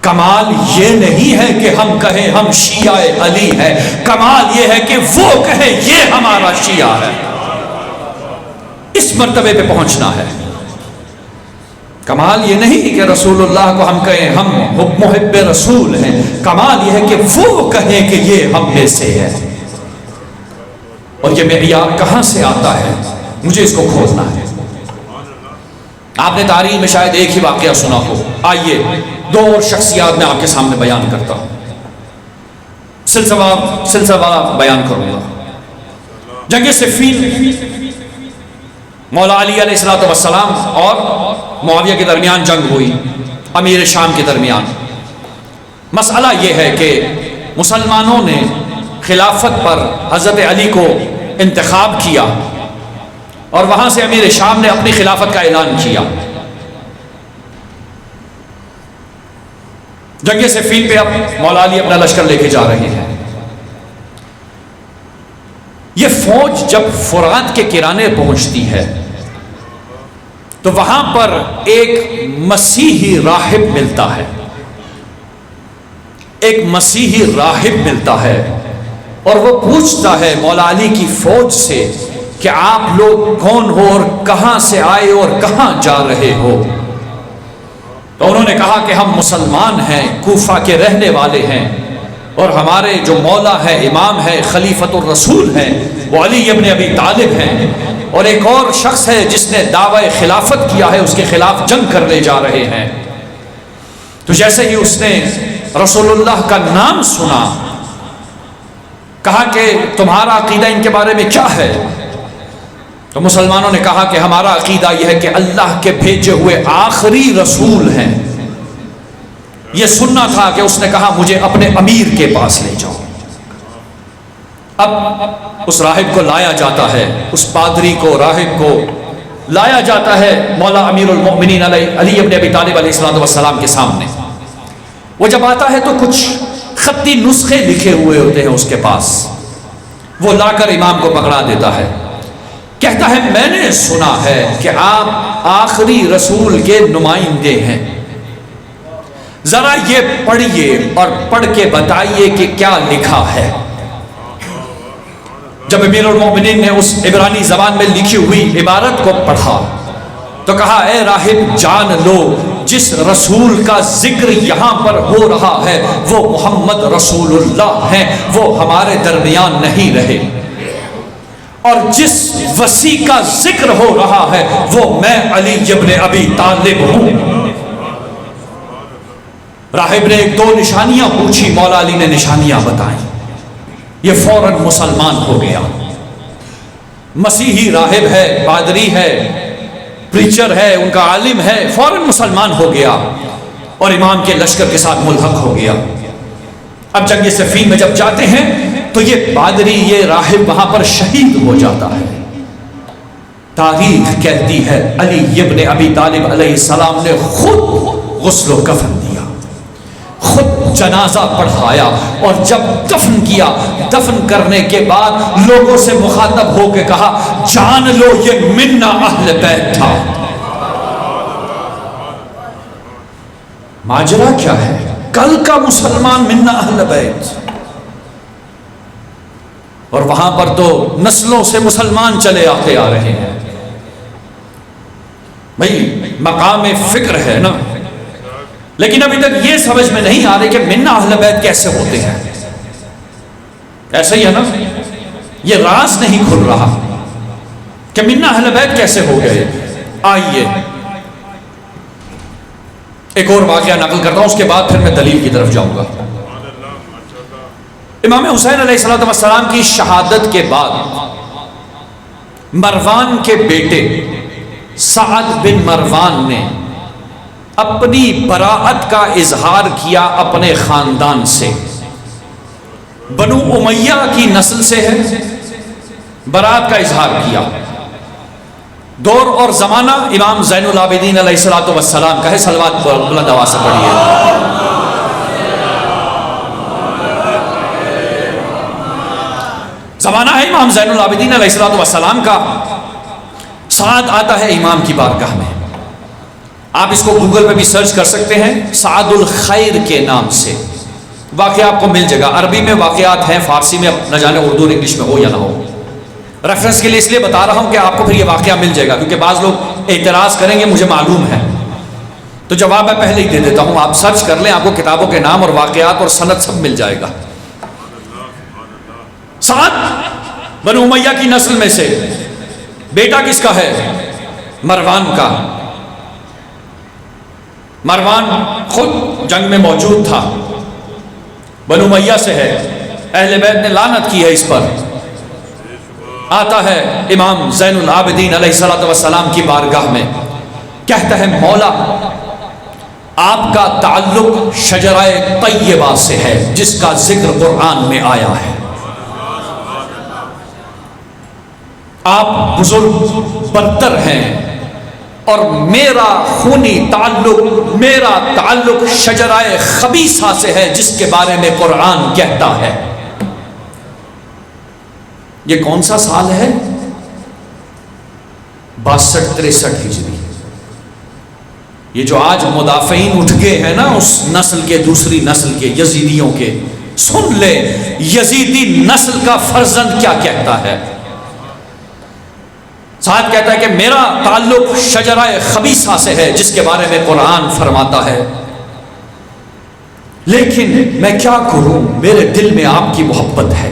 کمال یہ نہیں ہے کہ ہم کہیں ہم شیعہ علی ہے، کمال یہ ہے کہ وہ کہے یہ ہمارا شیعہ ہے، اس مرتبے پہ پہنچنا ہے۔ کمال یہ نہیں کہ رسول اللہ کو ہم کہیں ہم محب رسول ہیں، کمال یہ ہے کہ وہ کہیں کہ یہ ہم میں سے ہے۔ اور یہ معیار کہاں سے آتا ہے؟ مجھے اس کو کھولنا ہے۔ آپ نے تاریخ میں شاید ایک ہی واقعہ سنا ہو، آئیے دو اور شخصیات میں آپ کے سامنے بیان کرتا ہوں، سلسلہ بیان کروں گا۔ جنگ صفین، مولا علی علیہ السلام اور معاویہ کے درمیان جنگ ہوئی، امیر شام کے درمیان۔ مسئلہ یہ ہے کہ مسلمانوں نے خلافت پر حضرت علی کو انتخاب کیا اور وہاں سے امیر شام نے اپنی خلافت کا اعلان کیا۔ جنگ صفین پہ اب مولا علی اپنا لشکر لے کے جا رہے ہیں۔ یہ فوج جب فرات کے کرانے پہنچتی ہے تو وہاں پر ایک مسیحی راہب ملتا ہے، ایک مسیحی راہب ملتا ہے اور وہ پوچھتا ہے مولا علی کی فوج سے کہ آپ لوگ کون ہو اور کہاں سے آئے اور کہاں جا رہے ہو؟ تو انہوں نے کہا کہ ہم مسلمان ہیں، کوفہ کے رہنے والے ہیں، اور ہمارے جو مولا ہے، امام ہے، خلیفۃ الرسول ہیں، وہ علی ابن ابی طالب ہیں، اور ایک اور شخص ہے جس نے دعوی خلافت کیا ہے، اس کے خلاف جنگ کرنے جا رہے ہیں۔ تو جیسے ہی اس نے رسول اللہ کا نام سنا، کہا کہ تمہارا عقیدہ ان کے بارے میں کیا ہے؟ تو مسلمانوں نے کہا کہ ہمارا عقیدہ یہ ہے کہ اللہ کے بھیجے ہوئے آخری رسول ہیں۔ یہ سننا تھا کہ اس نے کہا مجھے اپنے امیر کے پاس لے جاؤ۔ اب اس راہب کو لایا جاتا ہے، اس پادری کو، راہب کو لایا جاتا ہے مولا امیر المؤمنین علی ابن ابی طالب علیہ السلام کے سامنے۔ وہ جب آتا ہے تو کچھ خطی نسخے لکھے ہوئے ہوتے ہیں اس کے پاس، وہ لا کر امام کو پکڑا دیتا ہے، کہتا ہے میں نے سنا ہے کہ آپ آخری رسول کے نمائندے ہیں، ذرا یہ پڑھیے اور پڑھ کے بتائیے کہ کیا لکھا ہے۔ جب امیر المومنین نے اس عبرانی زبان میں لکھی ہوئی عبارت کو پڑھا تو کہا اے راہب جان لو جس رسول کا ذکر یہاں پر ہو رہا ہے وہ محمد رسول اللہ ہیں، وہ ہمارے درمیان نہیں رہے، اور جس وسیع کا ذکر ہو رہا ہے وہ میں علی ابن ابی طالب ہوں۔ راہب نے ایک دو نشانیاں پوچھی، مولا علی نے نشانیاں بتائیں، یہ فوراً مسلمان ہو گیا۔ مسیحی راہب ہے، پادری ہے، پریچر ہے، ان کا عالم ہے، فوراً مسلمان ہو گیا اور امام کے لشکر کے ساتھ ملحق ہو گیا۔ اب جنگ صفین میں جب جاتے ہیں تو یہ پادری، یہ راہب وہاں پر شہید ہو جاتا ہے۔ تاریخ کہتی ہے علی ابن ابی طالب علیہ السلام نے خود غسل و کفن دیا، خود جنازہ پڑھایا، اور جب دفن کیا، دفن کرنے کے بعد لوگوں سے مخاطب ہو کے کہا جان لو یہ منا اہل بیت تھا۔ ماجرا کیا ہے؟ کل کا مسلمان منا اہل بیت، اور وہاں پر تو نسلوں سے مسلمان چلے آتے آ رہے ہیں. بھائی مقام فکر ہے نا، لیکن ابھی تک یہ سمجھ میں نہیں آ رہی کہ منا اہل بیت کیسے ہوتے ہیں. ایسا ہی ہے نا، یہ راز نہیں کھل رہا کہ منا اہل بیت کیسے ہو گئے. آئیے ایک اور واقعہ نقل کرتا ہوں، اس کے بعد پھر میں دلیل کی طرف جاؤں گا. امام حسین علیہ السلام کی شہادت کے بعد مروان کے بیٹے سعد بن مروان نے اپنی براءت کا اظہار کیا اپنے خاندان سے. بنو امیہ کی نسل سے ہے، براءت کا اظہار کیا. دور اور زمانہ امام زین العابدین علیہ السلام کا ہے. صلوات بلند آواز سے پڑھیے. زمانہ ہے امام زین العابدین علیہ السلام کا. سعد آتا ہے امام کی بارگاہ میں. آپ اس کو گوگل پہ بھی سرچ کر سکتے ہیں، سعد الخیر کے نام سے. واقعہ آپ کو مل جائے گا. عربی میں واقعات ہیں، فارسی میں نہ جانے اردو اور انگلش میں ہو یا نہ ہو. ریفرنس کے لیے اس لیے بتا رہا ہوں کہ آپ کو پھر یہ واقعہ مل جائے گا، کیونکہ بعض لوگ اعتراض کریں گے، مجھے معلوم ہے. تو جواب میں پہلے ہی دے دیتا ہوں، آپ سرچ کر لیں، آپ کو کتابوں کے نام اور واقعات اور سند سب مل جائے گا. سعد بنو امیہ کی نسل میں سے، بیٹا کس کا ہے؟ مروان کا. مروان خود جنگ میں موجود تھا، بنو امیہ سے ہے. اہل بیت نے لعنت کی ہے اس پر. آتا ہے امام زین العابدین علیہ السلام کی بارگاہ میں، کہتا ہے مولا آپ کا تعلق شجرہ طیبہ سے ہے جس کا ذکر قرآن میں آیا ہے. آپ بزرگ برتر ہیں اور میرا خونی تعلق، میرا تعلق شجرہ خبیثہ سے ہے جس کے بارے میں قرآن کہتا ہے. یہ کون سا سال ہے؟ 62-63 ہجری. یہ جو آج مدافعین اٹھ گئے ہیں نا اس نسل کے، دوسری نسل کے، یزیدیوں کے، سن لے یزیدی نسل کا فرزند کیا کہتا ہے. سعد کہتا ہے کہ میرا تعلق شجرہ خبیثہ سے ہے جس کے بارے میں قرآن فرماتا ہے، لیکن میں کیا کروں، میرے دل میں آپ کی محبت ہے،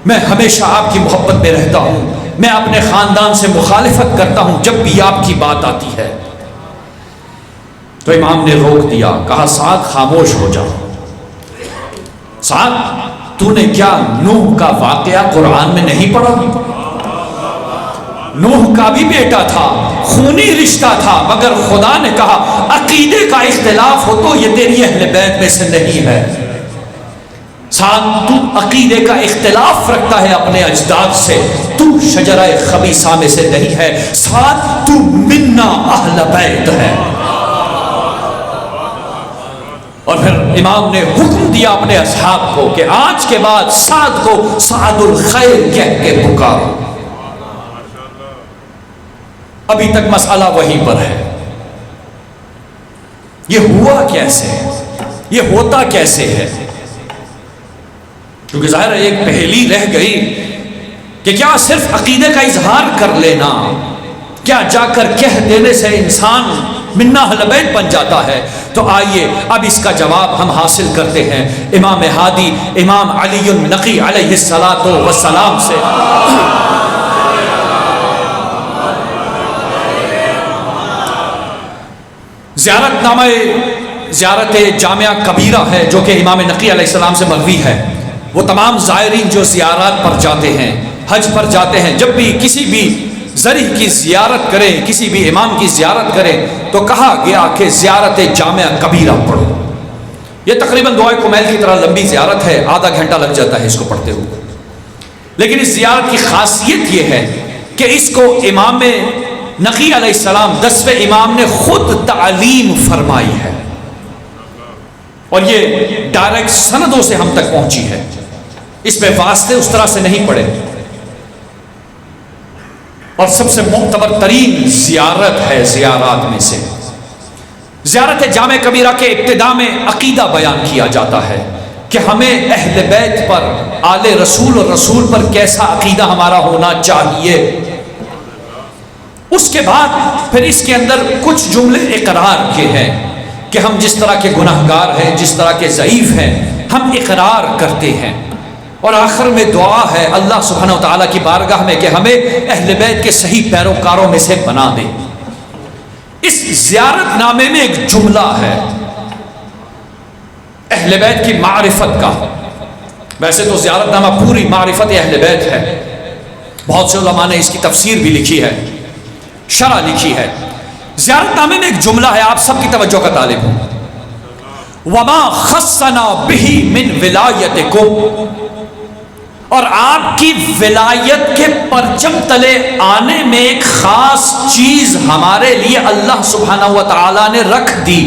میں ہمیشہ آپ کی محبت میں رہتا ہوں، میں اپنے خاندان سے مخالفت کرتا ہوں جب بھی آپ کی بات آتی ہے. تو امام نے روک دیا، کہا سعد خاموش ہو جاؤ. سعد تو نے کیا نوح کا واقعہ قرآن میں نہیں پڑھا؟ نوح کا بھی بیٹا تھا، خونی رشتہ تھا، مگر خدا نے کہا عقیدے کا اختلاف ہو تو یہ تیری اہل بیت میں سے نہیں ہے. سعد تو عقیدے کا اختلاف رکھتا ہے اپنے اجداد سے، تو شجرہ خبیثہ میں سے نہیں ہے. سعد تو منا اہل بیت ہے. اور پھر امام نے حکم دیا اپنے اصحاب کو کہ آج کے بعد سعد کو سعد الخیر کہہ کے پکارو. ابھی تک مسئلہ وہیں پر ہے. یہ ہوا کیسے؟ یہ ہوتا کیسے ہے؟ کیونکہ ظاہر ہے ایک پہیلی رہ گئی کہ کیا صرف عقیدے کا اظہار کر لینا، کیا جا کر کہہ دینے سے انسان منا اہل بیت بن جاتا ہے؟ تو آئیے اب اس کا جواب ہم حاصل کرتے ہیں امام ہادی امام علی النقی علیہ السلام سے. زیارت نامہ زیارت جامعہ کبیرہ ہے جو کہ امام نقی علیہ السلام سے مروی ہے. وہ تمام زائرین جو زیارات پر جاتے ہیں، حج پر جاتے ہیں، جب بھی کسی بھی ذریح کی زیارت کریں، کسی بھی امام کی زیارت کریں تو کہا گیا کہ زیارت جامعہ کبیرہ پڑھو. یہ تقریباً دعائے کمیل کی طرح لمبی زیارت ہے، آدھا گھنٹہ لگ جاتا ہے اس کو پڑھتے ہوئے. لیکن اس زیارت کی خاصیت یہ ہے کہ اس کو امام نقی علیہ السلام 10ویں امام نے خود تعلیم فرمائی ہے، اور یہ ڈائریکٹ سندوں سے ہم تک پہنچی ہے. اس میں واسطے اس طرح سے نہیں پڑے، اور سب سے معتبر ترین زیارت ہے زیارات میں سے. زیارت جامع کبیرہ کے ابتدا میں عقیدہ بیان کیا جاتا ہے، کہ ہمیں اہل بیت پر، آل رسول اور رسول پر کیسا عقیدہ ہمارا ہونا چاہیے۔ اس کے بعد پھر اس کے اندر کچھ جملے اقرار کے ہیں کہ ہم جس طرح کے گناہگار ہیں، جس طرح کے ضعیف ہیں، ہم اقرار کرتے ہیں۔ اور آخر میں دعا ہے اللہ سبحانہ و تعالیٰ کی بارگاہ میں کہ ہمیں اہل بیت کے صحیح پیروکاروں میں سے بنا دے۔ اس زیارت نامے میں ایک جملہ ہے اہل بیت کی معرفت کا۔ ویسے تو زیارت نامہ پوری معرفت اہل بیت ہے، بہت سے علماء نے اس کی تفسیر بھی لکھی ہے، شرح لکھی ہے۔ زیارت نامے میں ایک جملہ ہے، آپ سب کی توجہ کا طالب ہوں۔ وما خصنا به من ولایتکم، اور آپ کی ولایت کے پرچم تلے آنے میں ایک خاص چیز ہمارے لیے اللہ سبحانہ و تعالی نے رکھ دی۔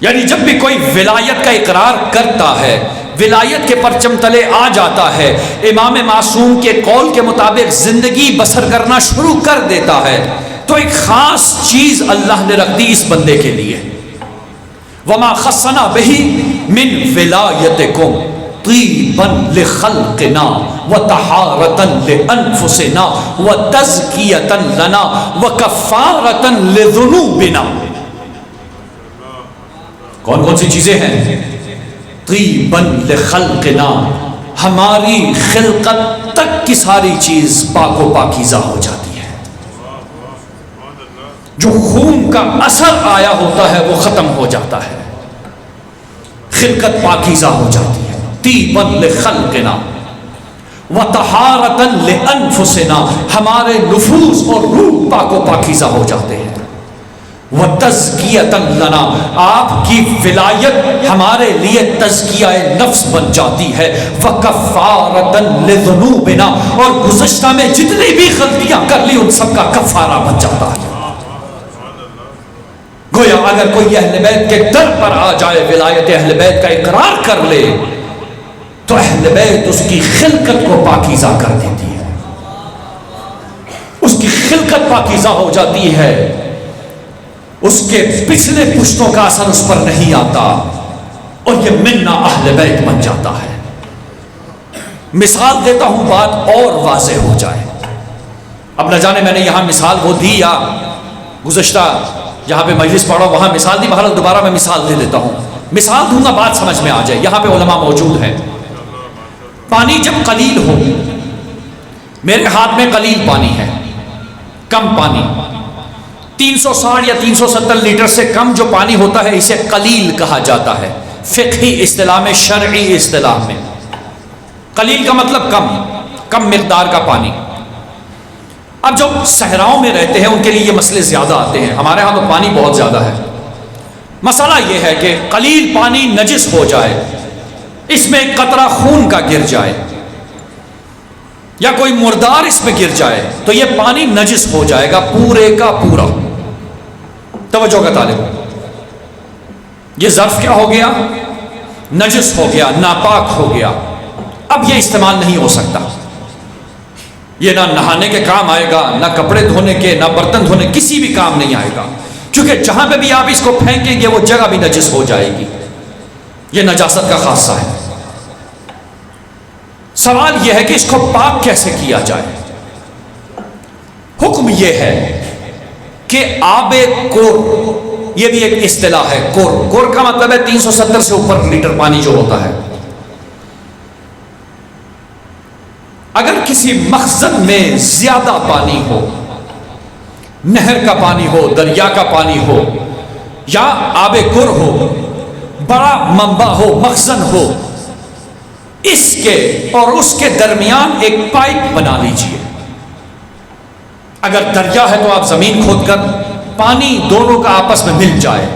یعنی جب بھی کوئی ولایت کا اقرار کرتا ہے، ولایت کے پرچم تلے آ جاتا ہے، امام معصوم کے قول کے مطابق زندگی بسر کرنا شروع کر دیتا ہے، تو ایک خاص چیز اللہ نے رکھ دی اس بندے کے لیے۔ وما خصنا به من ولایتکم طیبا لخلقنا وطہارتا لانفسنا وتزکیتا لنا وکفارتا لذنوبنا۔ کون کون سی چیزیں ہیں؟ طیبا لخلقنا، ہماری خلقت تک کی ساری چیز پاک و پاکیزہ ہو جاتی ہے، جو خون کا اثر آیا ہوتا ہے وہ ختم ہو جاتا ہے، خلقت پاکیزہ ہو جاتی ہے۔ طیبا لخلقنا وطہارتا لانفسنا، ہمارے نفوس اور روح پاک و پاکیزہ ہو جاتے ہیں۔ وَتَزْكِيَةً لَنَا، آپ کی ولایت ہمارے لیے تزکیہ نفس بن جاتی ہے۔ وَكَفَّارَةً لِذُنُوبِنَا، اور گزشتہ میں جتنی بھی غلطیاں کر لی ان سب کا کفارہ بن جاتا ہے۔ گویا اگر کوئی اہل بیت کے در پر آ جائے، ولایت اہل بیت کا اقرار کر لے، تو اہل بیت اس کی خلقت کو پاکیزہ کر دیتی ہے، اس کی خلقت پاکیزہ ہو جاتی ہے، اس کے پچھلے پشتوں کا اثر اس پر نہیں آتا، اور یہ منا اہل بیت بن جاتا ہے۔ مثال دیتا ہوں بات اور واضح ہو جائے۔ اب نہ جانے میں نے یہاں مثال وہ دی یا گزشتہ جہاں پہ مجلس پڑھا وہاں مثال دی، بہرحال دوبارہ میں مثال دے دیتا ہوں، مثال دوں گا بات سمجھ میں آ جائے۔ یہاں پہ علماء موجود ہیں۔ پانی جب قلیل ہو، میرے ہاتھ میں قلیل پانی ہے، کم پانی، 360 یا 370 لیٹر سے کم جو پانی ہوتا ہے اسے قلیل کہا جاتا ہے، فقہی اصطلاح میں، شرعی اصطلاح میں۔ قلیل کا مطلب کم مقدار کا پانی۔ اب جو صحراؤں میں رہتے ہیں ان کے لیے یہ مسئلے زیادہ آتے ہیں، ہمارے ہاں تو پانی بہت زیادہ ہے۔ مسئلہ یہ ہے کہ قلیل پانی نجس ہو جائے، اس میں ایک قطرہ خون کا گر جائے یا کوئی مردار اس میں گر جائے تو یہ پانی نجس ہو جائے گا پورے کا پورا۔ توجہ کا طالب، یہ ظرف کیا ہو گیا؟ نجس ہو گیا، ناپاک ہو گیا، اب یہ استعمال نہیں ہو سکتا۔ یہ نہ نہانے کے کام آئے گا، نہ کپڑے دھونے کے، نہ برتن دھونے، کسی بھی کام نہیں آئے گا، کیونکہ جہاں پہ بھی آپ اس کو پھینکیں گے وہ جگہ بھی نجس ہو جائے گی۔ یہ نجاست کا خاصہ ہے۔ سوال یہ ہے کہ اس کو پاک کیسے کیا جائے؟ حکم یہ ہے کہ آب کور، یہ بھی ایک اصطلاح ہے، کور کا مطلب ہے 370 سے اوپر لیٹر پانی جو ہوتا ہے۔ اگر کسی مخزن میں زیادہ پانی ہو، نہر کا پانی ہو، دریا کا پانی ہو، یا آب کور ہو، بڑا منبع ہو، مخزن ہو، اس کے اور اس کے درمیان ایک پائپ بنا لیجئے۔ اگر دریا ہے تو آپ زمین کھود کر پانی دونوں کا آپس میں مل جائے۔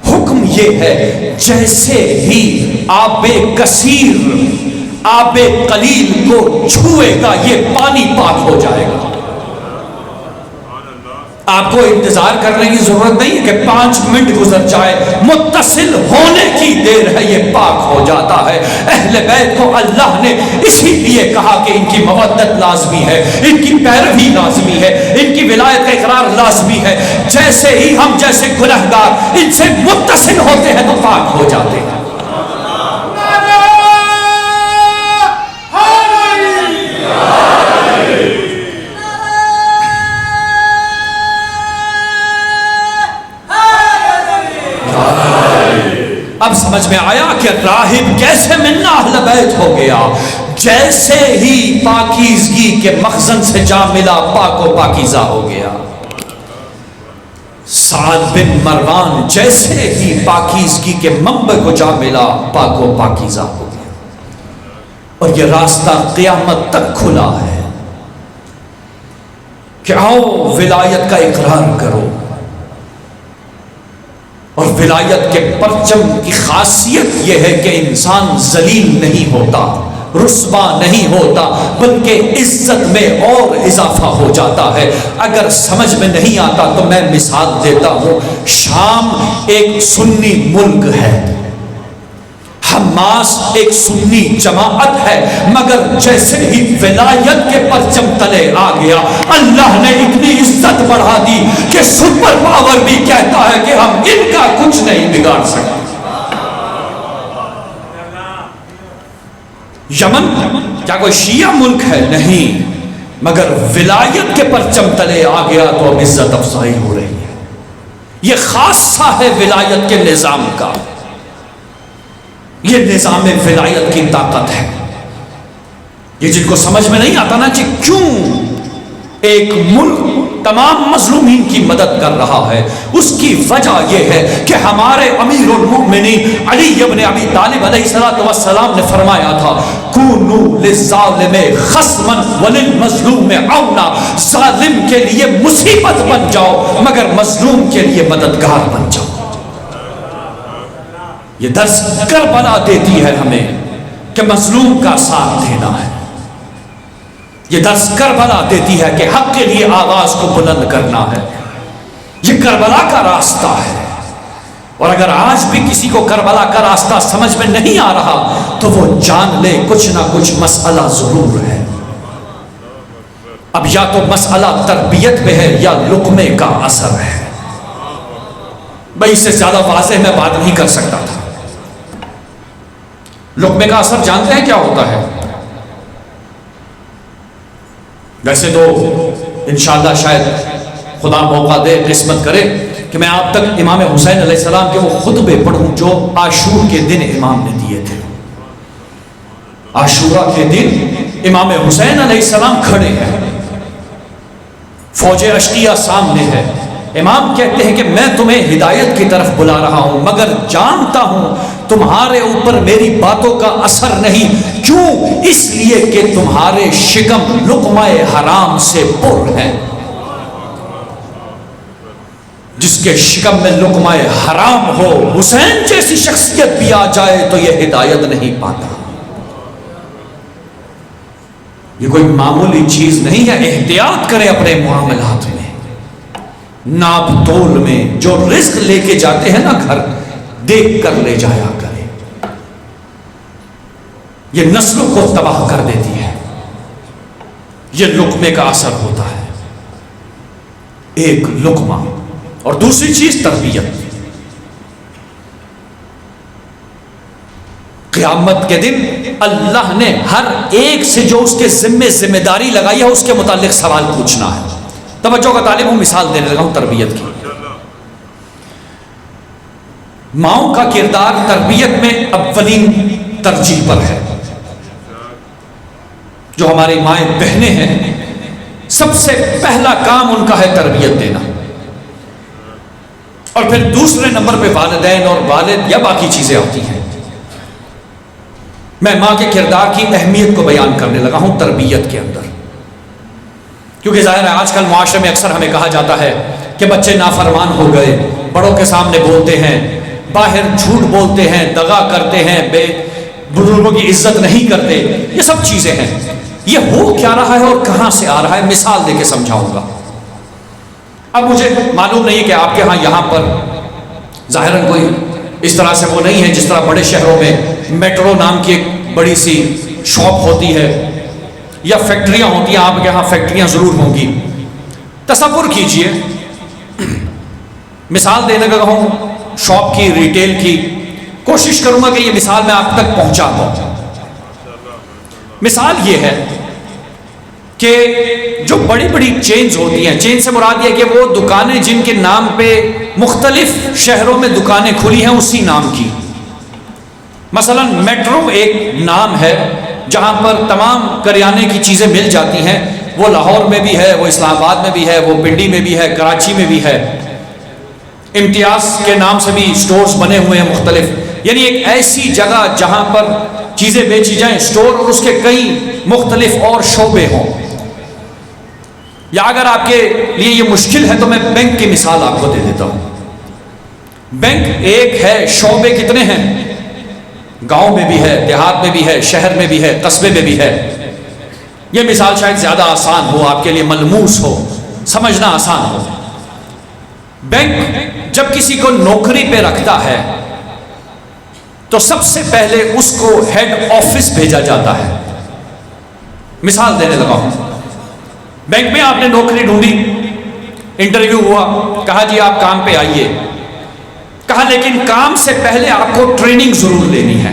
حکم یہ ہے جیسے ہی آب کثیر آب قلیل کو چھوئے گا یہ پانی پاک ہو جائے گا۔ آپ کو انتظار کرنے کی ضرورت نہیں ہے کہ 5 منٹ گزر جائے، متصل ہونے کی دیر ہے، یہ پاک ہو جاتا ہے۔ اہل بیت کو اللہ نے اسی لیے کہا کہ ان کی مودت لازمی ہے، ان کی پیروی لازمی ہے، ان کی ولایت کا اقرار لازمی ہے۔ جیسے ہی ہم جیسے گنہگار ان سے متصل ہوتے ہیں تو پاک ہو جاتے ہیں. اب سمجھ میں آیا کہ راہب کیسے من اہل بیت ہو گیا. جیسے ہی پاکیزگی کے مخزن سے جا ملا پاک و پاکیزہ ہو گیا. سعد بن مروان جیسے ہی پاکیزگی کے منبع کو جا ملا پاک و پاکیزہ ہو گیا. اور یہ راستہ قیامت تک کھلا ہے کہ آؤ ولایت کا اقرار کرو. اور ولایت کے پرچم کی خاصیت یہ ہے کہ انسان ذلیل نہیں ہوتا, رسوا نہیں ہوتا, بلکہ عزت میں اور اضافہ ہو جاتا ہے. اگر سمجھ میں نہیں آتا تو میں مثال دیتا ہوں. شام ایک سنی ملک ہے, حماس ایک سنی جماعت ہے, مگر جیسے ہی ولایت کے پرچم تلے آ گیا اللہ نے اتنی عزت بڑھا دی کہ سپر پاور بھی کہتا ہے کہ ہم ان کا کچھ نہیں بگاڑ سکتے. یمن کیا کوئی شیعہ ملک ہے؟ نہیں, مگر ولایت کے پرچم تلے آ گیا تو اب عزت افزائی ہو رہی ہے. یہ خاصہ ہے ولایت کے نظام کا. یہ نظام ولایت کی طاقت ہے. یہ جن کو سمجھ میں نہیں آتا نا کہ کیوں ایک ملک تمام مظلومین کی مدد کر رہا ہے, اس کی وجہ یہ ہے کہ ہمارے امیر المؤمنین علی ابن ابی طالب علیہ السلام نے فرمایا تھا کونوا للظالم خصما وللمظلوم عونا. ظالم کے لیے مصیبت بن جاؤ مگر مظلوم کے لیے مددگار بن جاؤ. یہ درس کربلا دیتی ہے ہمیں کہ مظلوم کا ساتھ دینا ہے. یہ درس کربلا دیتی ہے کہ حق کے لیے آواز کو بلند کرنا ہے. یہ کربلا کا راستہ ہے. اور اگر آج بھی کسی کو کربلا کا راستہ سمجھ میں نہیں آ رہا تو وہ جان لے کچھ نہ کچھ مسئلہ ضرور ہے. اب یا تو مسئلہ تربیت پہ ہے یا لقمے کا اثر ہے. بھائی اس سے زیادہ واضح میں بات نہیں کر سکتا تھا. لقمے کا اثر جانتے ہیں کیا ہوتا ہے؟ ویسے تو انشاءاللہ شاید خدا موقع دے, قسمت کرے کہ میں آپ تک امام حسین علیہ السلام کے وہ خطبے پڑھوں جو عاشور کے دن امام نے دیے تھے. عاشورہ کے دن امام حسین علیہ السلام کھڑے ہیں, فوج اشقیہ سامنے ہے. امام کہتے ہیں کہ میں تمہیں ہدایت کی طرف بلا رہا ہوں مگر جانتا ہوں تمہارے اوپر میری باتوں کا اثر نہیں. کیوں؟ اس لیے کہ تمہارے شکم لقمہ حرام سے پر ہے. جس کے شکم میں لقمہ حرام ہو, حسین جیسی شخصیت بھی آ جائے تو یہ ہدایت نہیں پاتا. یہ کوئی معمولی چیز نہیں ہے. احتیاط کرے اپنے معاملات میں, ناپ تول میں. جو رزق لے کے جاتے ہیں نا گھر, دیکھ کر لے جایا کرے. یہ نسلوں کو تباہ کر دیتی ہے. یہ لقمے کا اثر ہوتا ہے. ایک لقمہ. اور دوسری چیز تربیت. قیامت کے دن اللہ نے ہر ایک سے جو اس کے ذمہ داری لگائی ہے اس کے متعلق سوال پوچھنا ہے. توجہ کا طالب ہوں, مثال دینے لگا ہوں تربیت کی. ماؤں کا کردار تربیت میں اولین ترجیح پر ہے. جو ہماری مائیں بہنیں ہیں سب سے پہلا کام ان کا ہے تربیت دینا, اور پھر دوسرے نمبر پہ والدین اور والد یا باقی چیزیں آتی ہیں. میں ماں کے کردار کی اہمیت کو بیان کرنے لگا ہوں تربیت کے اندر, کیونکہ ظاہر ہے آج کل معاشرے میں اکثر ہمیں کہا جاتا ہے کہ بچے نافرمان ہو گئے, بڑوں کے سامنے بولتے ہیں, باہر جھوٹ بولتے ہیں, دغا کرتے ہیں, بے بزرگوں کی عزت نہیں کرتے. یہ سب چیزیں ہیں. یہ ہو کیا رہا ہے اور کہاں سے آ رہا ہے, مثال دے کے سمجھاؤں گا. اب مجھے معلوم نہیں کہ آپ کے ہاں یہاں پر ظاہراً کوئی اس طرح سے وہ نہیں ہے جس طرح بڑے شہروں میں میٹرو نام کی ایک بڑی سی شاپ ہوتی ہے یا فیکٹریاں ہوتی ہیں. آپ کے ہاں فیکٹریاں ضرور ہوں گی. تصور کیجئے مثال دینے کا ہوں شاپ کی، ریٹیل کی، کوشش کروں گا کہ یہ مثال میں آپ تک پہنچا دوں۔ مثال یہ ہے کہ جو بڑی بڑی چینز ہوتی ہیں، چین سے مراد یہ کہ وہ دکانیں جن کے نام پہ مختلف شہروں میں دکانیں کھلی ہیں اسی نام کی، مثلا میٹرو ایک نام ہے جہاں پر تمام کریانے کی چیزیں مل جاتی ہیں، وہ لاہور میں بھی ہے، وہ اسلام آباد میں بھی ہے، وہ پنڈی میں بھی ہے، کراچی میں بھی ہے، امتیاز کے نام سے بھی سٹورز بنے ہوئے ہیں مختلف، یعنی ایک ایسی جگہ جہاں پر چیزیں بیچی جائیں، سٹور، اور اس کے کئی مختلف اور شعبے ہوں۔ یا اگر آپ کے لیے یہ مشکل ہے تو میں بینک کی مثال آپ کو دے دیتا ہوں۔ بینک ایک ہے، شعبے کتنے ہیں؟ گاؤں میں بھی ہے، دیہات میں بھی ہے، شہر میں بھی ہے، قصبے میں بھی ہے۔ یہ مثال شاید زیادہ آسان ہو آپ کے لیے، ملموس ہو، سمجھنا آسان ہو۔ بینک جب کسی کو نوکری پہ رکھتا ہے تو سب سے پہلے اس کو ہیڈ آفس بھیجا جاتا ہے۔ مثال دینے لگا ہوں، بینک میں آپ نے نوکری ڈھونڈی، انٹرویو ہوا، کہا جی آپ کام پہ آئیے، کہا لیکن کام سے پہلے آپ کو ٹریننگ ضرور لینی ہے،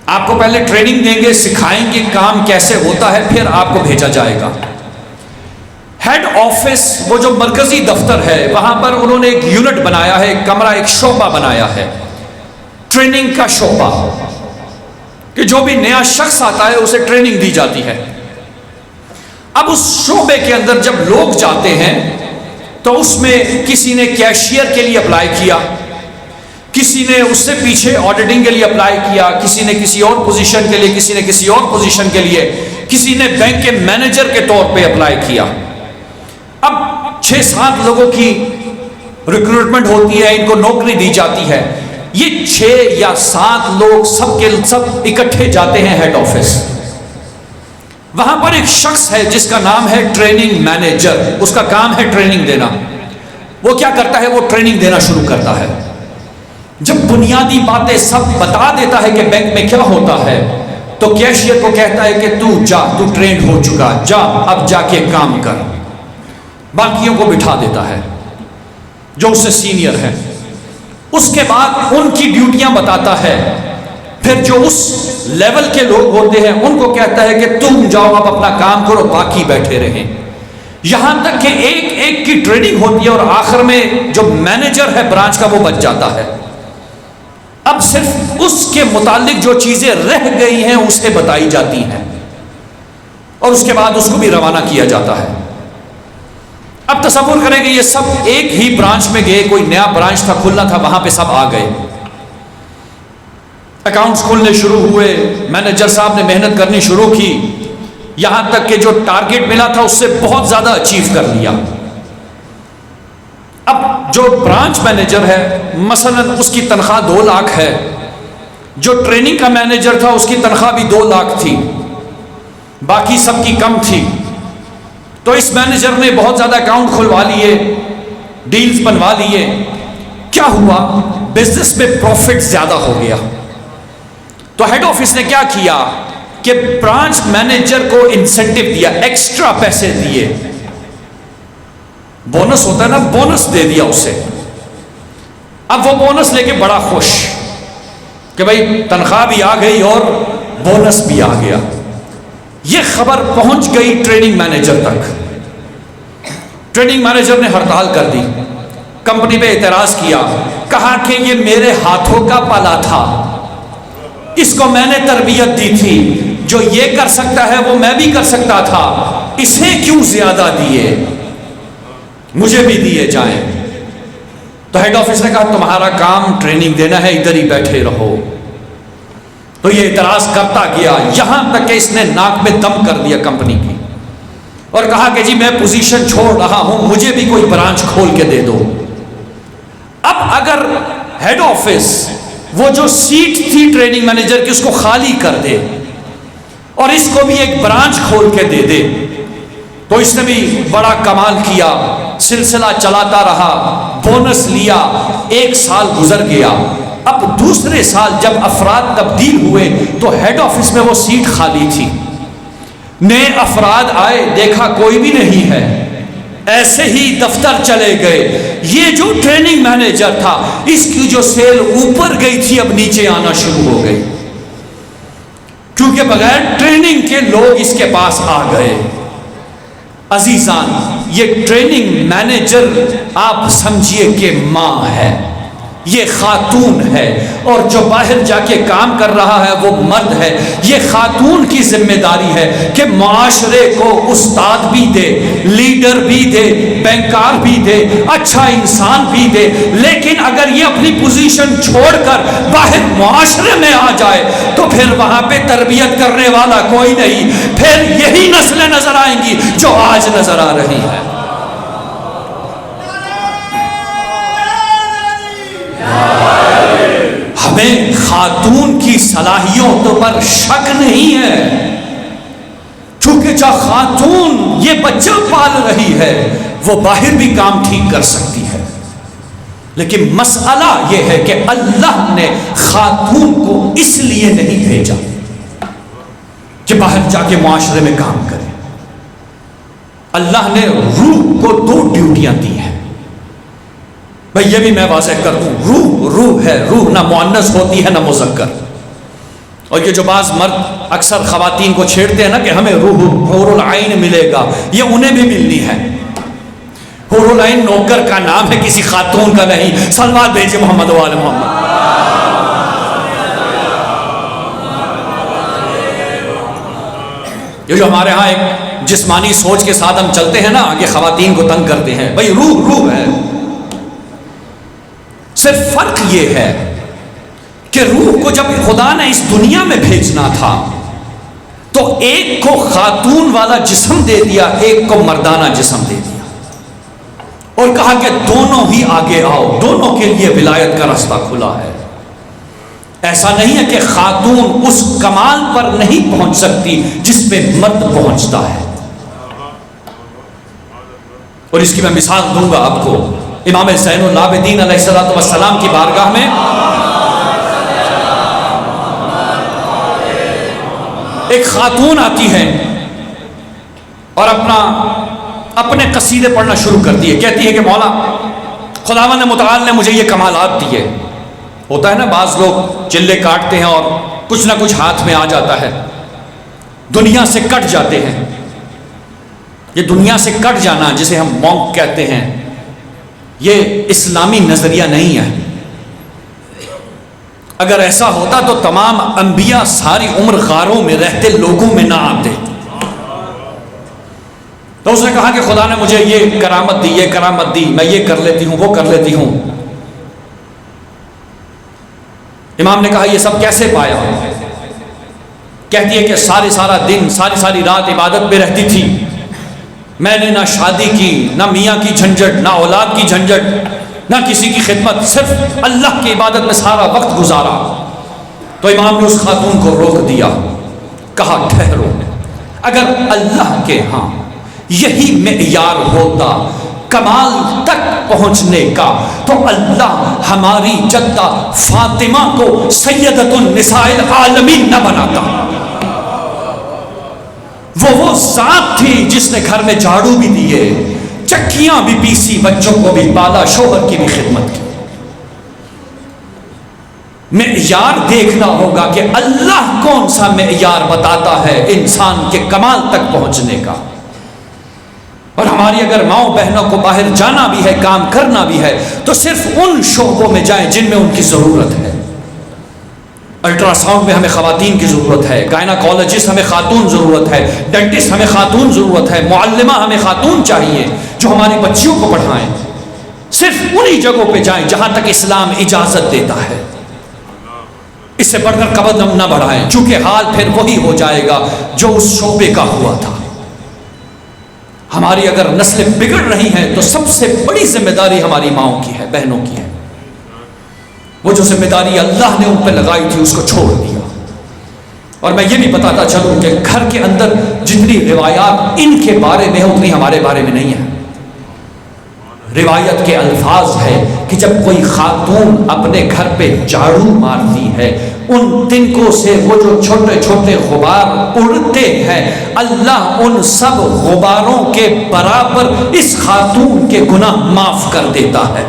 آپ کو پہلے ٹریننگ دیں گے، سکھائیں گے کام کیسے ہوتا ہے، پھر آپ کو بھیجا جائے گا۔ ہیڈ آفس وہ جو مرکزی دفتر ہے وہاں پر انہوں نے ایک یونٹ بنایا ہے، ایک کمرہ، ایک شعبہ بنایا ہے، ٹریننگ کا شعبہ، کہ جو بھی نیا شخص آتا ہے اسے ٹریننگ دی جاتی ہے۔ اب اس شعبے کے اندر جب لوگ جاتے ہیں تو اس میں کسی نے کیشیئر کے لیے اپلائی کیا، کسی نے اس سے پیچھے آڈیٹنگ کے لیے اپلائی کیا، کسی نے کسی اور پوزیشن کے لیے، کسی نے کسی اور پوزیشن کے لیے، کسی نے بینک کے مینیجر کے طور پہ اپلائی کیا۔ اب 6-7 لوگوں کی ریکروٹمنٹ ہوتی ہے، ان کو نوکری دی جاتی ہے۔ یہ 6 یا 7 لوگ سب کے سب اکٹھے جاتے ہیں ہیڈ آفس۔ وہاں پر ایک شخص ہے جس کا نام ہے ٹریننگ مینیجر، اس کا کام ہے ٹریننگ دینا۔ وہ کیا کرتا ہے؟ وہ ٹریننگ دینا شروع کرتا ہے۔ جب بنیادی باتیں سب بتا دیتا ہے کہ بینک میں کیا ہوتا ہے تو کیشیئر کو کہتا ہے کہ تو جا، تو ٹرینڈ ہو چکا، جا اب جا کے کام کر۔ باقیوں کو بٹھا دیتا ہے جو اس سے سینئر ہے، اس کے بعد ان کی ڈیوٹیاں بتاتا ہے، پھر جو اس لیول کے لوگ ہوتے ہیں ان کو کہتا ہے کہ تم جاؤ اب اپنا کام کرو، باقی بیٹھے رہیں، یہاں تک کہ ایک ایک کی ٹریننگ ہوتی ہے، اور آخر میں جو مینیجر ہے برانچ کا وہ بچ جاتا ہے۔ اب صرف اس کے متعلق جو چیزیں رہ گئی ہیں اسے بتائی جاتی ہیں، اور اس کے بعد اس کو بھی روانہ کیا جاتا ہے۔ اب تصور کریں کہ یہ سب ایک ہی برانچ میں گئے، کوئی نیا برانچ تھا، کھلنا تھا، وہاں پہ سب آ گئے، اکاؤنٹس کھلنے شروع ہوئے، مینیجر صاحب نے محنت کرنی شروع کی، یہاں تک کہ جو ٹارگٹ ملا تھا اس سے بہت زیادہ اچیو کر لیا۔ اب جو برانچ مینیجر ہے مثلا اس کی تنخواہ 2 لاکھ ہے، جو ٹریننگ کا مینیجر تھا اس کی تنخواہ بھی 2 لاکھ تھی، باقی سب کی کم تھی۔ تو اس مینیجر نے بہت زیادہ اکاؤنٹ کھلوا لیے، ڈیلز بنوا لیے، کیا ہوا؟ بزنس میں پروفٹ زیادہ ہو گیا۔ تو ہیڈ آفس نے کیا کیا کہ برانچ مینیجر کو انسینٹیو دیا، ایکسٹرا پیسے دیے، بونس ہوتا ہے نا، بونس دے دیا اسے۔ اب وہ بونس لے کے بڑا خوش کہ بھائی تنخواہ بھی آ گئی اور بونس بھی آ گیا۔ یہ خبر پہنچ گئی ٹریننگ مینیجر تک۔ ٹریننگ مینیجر نے ہڑتال کر دی، کمپنی پہ اعتراض کیا، کہا کہ یہ میرے ہاتھوں کا پالا تھا، اس کو میں نے تربیت دی تھی، جو یہ کر سکتا ہے وہ میں بھی کر سکتا تھا، اسے کیوں زیادہ دیے، مجھے بھی دیے جائیں۔ تو ہیڈ آفس نے کہا تمہارا کام ٹریننگ دینا ہے، ادھر ہی بیٹھے رہو۔ تو یہ اعتراض کرتا گیا یہاں تک کہ اس نے ناک میں دم کر دیا کمپنی کی، اور کہا کہ جی میں پوزیشن چھوڑ رہا ہوں، مجھے بھی کوئی برانچ کھول کے دے دو۔ اب اگر ہیڈ آفس وہ جو سیٹ تھی ٹریننگ مینیجر کی اس کو خالی کر دے اور اس کو بھی ایک برانچ کھول کے دے دے، تو اس نے بھی بڑا کمال کیا، سلسلہ چلاتا رہا، بونس لیا، 1 سال گزر گیا۔ اب دوسرے سال جب افراد تبدیل ہوئے تو ہیڈ آفس میں وہ سیٹ خالی تھی، نئے افراد آئے، دیکھا کوئی بھی نہیں ہے، ایسے ہی دفتر چلے گئے. یہ جو ٹریننگ مینیجر تھا اس کی جو سیل اوپر گئی تھی اب نیچے آنا شروع ہو گئی, کیونکہ بغیر ٹریننگ کے لوگ اس کے پاس آ گئے. عزیزان, یہ ٹریننگ مینیجر آپ سمجھیے کہ ماں ہے, یہ خاتون ہے, اور جو باہر جا کے کام کر رہا ہے وہ مرد ہے. یہ خاتون کی ذمہ داری ہے کہ معاشرے کو استاد بھی دے, لیڈر بھی دے, بینکار بھی دے, اچھا انسان بھی دے. لیکن اگر یہ اپنی پوزیشن چھوڑ کر باہر معاشرے میں آ جائے تو پھر وہاں پہ تربیت کرنے والا کوئی نہیں. پھر یہی نسلیں نظر آئیں گی جو آج نظر آ رہی ہیں. ہمیں خاتون کی صلاحیتوں پر شک نہیں ہے, کیونکہ جو خاتون یہ بچہ پال رہی ہے وہ باہر بھی کام ٹھیک کر سکتی ہے. لیکن مسئلہ یہ ہے کہ اللہ نے خاتون کو اس لیے نہیں بھیجا کہ باہر جا کے معاشرے میں کام کرے. اللہ نے روح کو 2 ڈیوٹیاں دی ہیں. بھئی یہ بھی میں واضح کر دوں, روح ہے, روح نہ مؤنث ہوتی ہے نہ مذکر. اور یہ جو بعض مرد اکثر خواتین کو چھیڑتے ہیں نا کہ ہمیں روح حور العین ملے گا, یہ انہیں بھی ملنی ہے. حور العین نوکر کا نام ہے, کسی خاتون کا نہیں. صلوات بھیجے محمد و آل محمد. یہ جو ہمارے ہاں ایک جسمانی سوچ کے ساتھ ہم چلتے ہیں نا, یہ خواتین کو تنگ کرتے ہیں. بھئی روح ہے. صرف فرق یہ ہے کہ روح کو جب خدا نے اس دنیا میں بھیجنا تھا تو ایک کو خاتون والا جسم دے دیا, ایک کو مردانہ جسم دے دیا, اور کہا کہ دونوں ہی آگے آؤ, دونوں کے لیے ولایت کا راستہ کھلا ہے. ایسا نہیں ہے کہ خاتون اس کمال پر نہیں پہنچ سکتی جس پہ مرد پہنچتا ہے. اور اس کی میں مثال دوں گا آپ کو. امام زین العابدین علیہ السلام کی بارگاہ میں ایک خاتون آتی ہے اور اپنے قصیدے پڑھنا شروع کرتی ہے. کہتی ہے کہ مولا خداوند متعال نے مجھے یہ کمالات دیے. ہوتا ہے نا بعض لوگ چلے کاٹتے ہیں اور کچھ نہ کچھ ہاتھ میں آ جاتا ہے, دنیا سے کٹ جاتے ہیں. یہ دنیا سے کٹ جانا جسے ہم مونک کہتے ہیں, یہ اسلامی نظریہ نہیں ہے. اگر ایسا ہوتا تو تمام انبیاء ساری عمر غاروں میں رہتے, لوگوں میں نہ آتے. تو اس نے کہا کہ خدا نے مجھے یہ کرامت دی, یہ کرامت دی, میں یہ کر لیتی ہوں, وہ کر لیتی ہوں. امام نے کہا یہ سب کیسے پایا؟ کہتی ہے کہ سارا دن ساری رات عبادت میں رہتی تھی. میں نے نہ شادی کی, نہ میاں کی جھنجھٹ, نہ اولاد کی جھنجھٹ, نہ کسی کی خدمت, صرف اللہ کی عبادت میں سارا وقت گزارا. تو امام نے اس خاتون کو روک دیا, کہا ٹھہرو, اگر اللہ کے ہاں یہی معیار ہوتا کمال تک پہنچنے کا تو اللہ ہماری جدہ فاطمہ کو سیدۃ النساء العالمین نہ بناتا. وہ ذات تھی جس نے گھر میں جھاڑو بھی دیے, چکیاں بھی پیسی, بچوں کو بھی پالا, شوہر کی بھی خدمت کی. معیار دیکھنا ہوگا کہ اللہ کون سا معیار بتاتا ہے انسان کے کمال تک پہنچنے کا. اور ہماری اگر ماؤں بہنوں کو باہر جانا بھی ہے, کام کرنا بھی ہے, تو صرف ان شعبوں میں جائیں جن میں ان کی ضرورت ہے. الٹرا ساؤنڈ میں ہمیں خواتین کی ضرورت ہے, گائناکالوجسٹ ہمیں خاتون ضرورت ہے, ڈینٹسٹ ہمیں خاتون ضرورت ہے, معلمہ ہمیں خاتون چاہیے جو ہماری بچیوں کو پڑھائیں. صرف انہی جگہوں پہ جائیں جہاں تک اسلام اجازت دیتا ہے. اس سے بڑھ کر قدم نہ بڑھائیں, چونکہ حال پھر وہی ہو جائے گا جو اس شعبے کا ہوا تھا. ہماری اگر نسلیں بگڑ رہی ہیں تو سب سے بڑی ذمہ داری ہماری ماؤں کی ہے, بہنوں کی ہے. وہ جو ذمہ داری اللہ نے ان پہ لگائی تھی اس کو چھوڑ دیا. اور میں یہ بھی بتاتا چلوں کہ گھر کے اندر جتنی روایات ان کے بارے میں ہیں اتنی ہمارے بارے میں نہیں ہے. روایت کے الفاظ ہے کہ جب کوئی خاتون اپنے گھر پہ جھاڑو مارتی ہے ان تنکوں سے وہ جو چھوٹے چھوٹے غبار اڑتے ہیں، اللہ ان سب غباروں کے برابر اس خاتون کے گناہ معاف کر دیتا ہے۔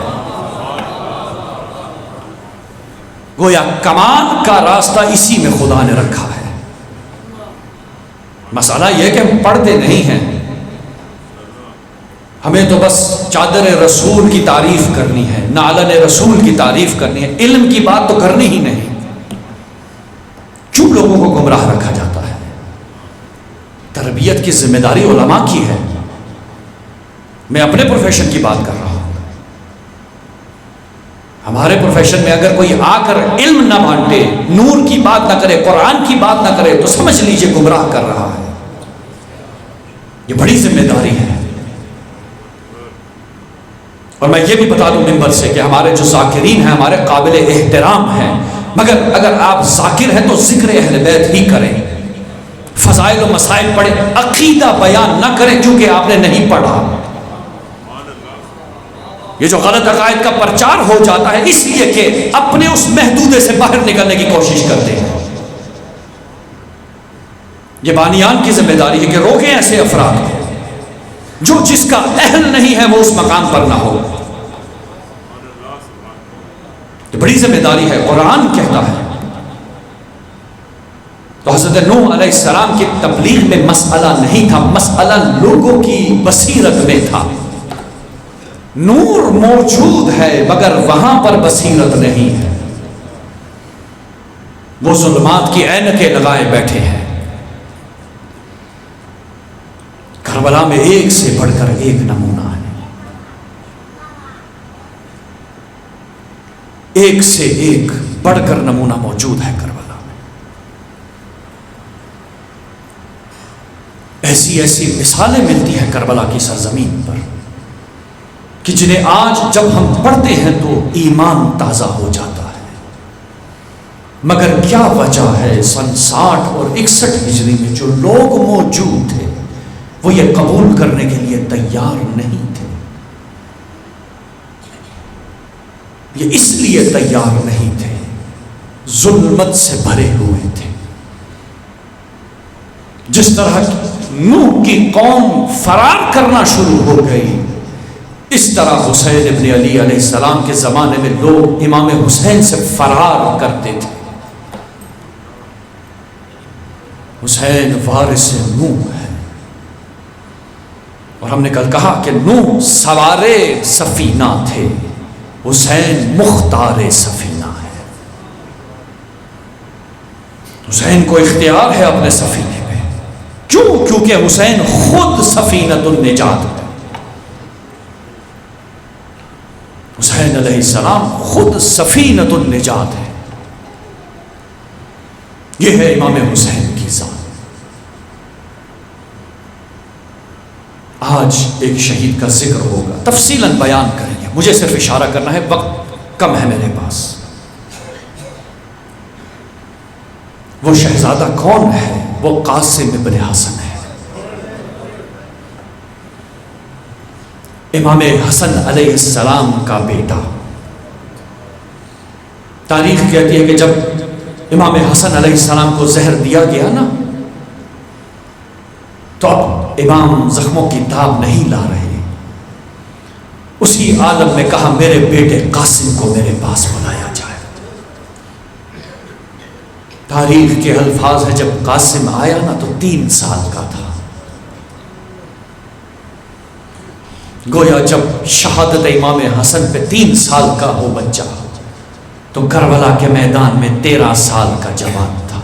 گویا کمال کا راستہ اسی میں خدا نے رکھا ہے۔ مسئلہ یہ کہ ہم پڑھتے نہیں ہیں، ہمیں تو بس چادر رسول کی تعریف کرنی ہے، نعلن رسول کی تعریف کرنی ہے، علم کی بات تو کرنی ہی نہیں۔ کیوں لوگوں کو گمراہ رکھا جاتا ہے؟ تربیت کی ذمہ داری علماء کی ہے۔ میں اپنے پروفیشن کی بات کر رہا ہوں۔ ہمارے پروفیشن میں اگر کوئی آ کر علم نہ بانٹے، نور کی بات نہ کرے، قرآن کی بات نہ کرے، تو سمجھ لیجئے گمراہ کر رہا ہے۔ یہ بڑی ذمہ داری ہے۔ اور میں یہ بھی بتا دوں ممبر سے کہ ہمارے جو ذاکرین ہیں ہمارے قابل احترام ہیں، مگر اگر آپ ذاکر ہیں تو ذکر اہل بیت ہی کریں، فضائل و مسائل پڑھیں، عقیدہ بیان نہ کریں کیونکہ آپ نے نہیں پڑھا۔ یہ جو غلط عقائد کا پرچار ہو جاتا ہے اس لیے کہ اپنے اس محدودے سے باہر نکلنے کی کوشش کرتے ہیں۔ یہ بانیان کی ذمہ داری ہے کہ روکیں ایسے افراد کو، جو جس کا اہل نہیں ہے وہ اس مقام پر نہ ہو۔ یہ بڑی ذمہ داری ہے، قرآن کہتا ہے۔ تو حضرت نوح علیہ السلام کی تبلیغ میں مسئلہ نہیں تھا، مسئلہ لوگوں کی بصیرت میں تھا۔ نور موجود ہے مگر وہاں پر بصیرت نہیں ہے، وہ ظلمات کی عینکیں لگائے بیٹھے ہیں۔ کربلا میں ایک سے بڑھ کر ایک نمونہ ہے، ایک سے ایک بڑھ کر نمونہ موجود ہے کربلا میں۔ ایسی ایسی مثالیں ملتی ہیں کربلا کی سرزمین پر کہ جنہیں آج جب ہم پڑھتے ہیں تو ایمان تازہ ہو جاتا ہے۔ مگر کیا وجہ ہے سن 60 اور 61 ہجری میں جو لوگ موجود تھے وہ یہ قبول کرنے کے لیے تیار نہیں تھے؟ یہ اس لیے تیار نہیں تھے، ظلمت سے بھرے ہوئے تھے۔ جس طرح نوح کی قوم فرار کرنا شروع ہو گئی، اس طرح حسین ابن علی علیہ السلام کے زمانے میں لوگ امام حسین سے فرار کرتے تھے۔ حسین وارث نوح ہے، اور ہم نے کل کہا کہ نوح سوار سفینہ تھے، حسین مختار سفینہ ہے۔ حسین کو اختیار ہے اپنے سفینے میں، کیوں؟ کیونکہ حسین خود سفینۃ النجات ہے۔ حسین علیہ السلام خود سفینۃ النجات ہے۔ یہ ہے امام حسین کی ذات۔ آج ایک شہید کا ذکر ہوگا، تفصیلاً بیان کریں گے، مجھے صرف اشارہ کرنا ہے، وقت کم ہے میرے پاس۔ وہ شہزادہ کون ہے؟ وہ قاسم ابن حسن ہے۔ امام حسن علیہ السلام کا بیٹا۔ تاریخ کہتی ہے کہ جب امام حسن علیہ السلام کو زہر دیا گیا نا، تو اب امام زخموں کی تاب نہیں لا رہے، اسی عالم میں کہا میرے بیٹے قاسم کو میرے پاس بلایا جائے۔ تاریخ کے الفاظ ہے جب قاسم آیا نا تو 3 سال کا تھا۔ گویا جب شہادت امام حسن پہ 3 سال کا ہو بچہ تو کربلا کے میدان میں 13 سال کا جوان تھا۔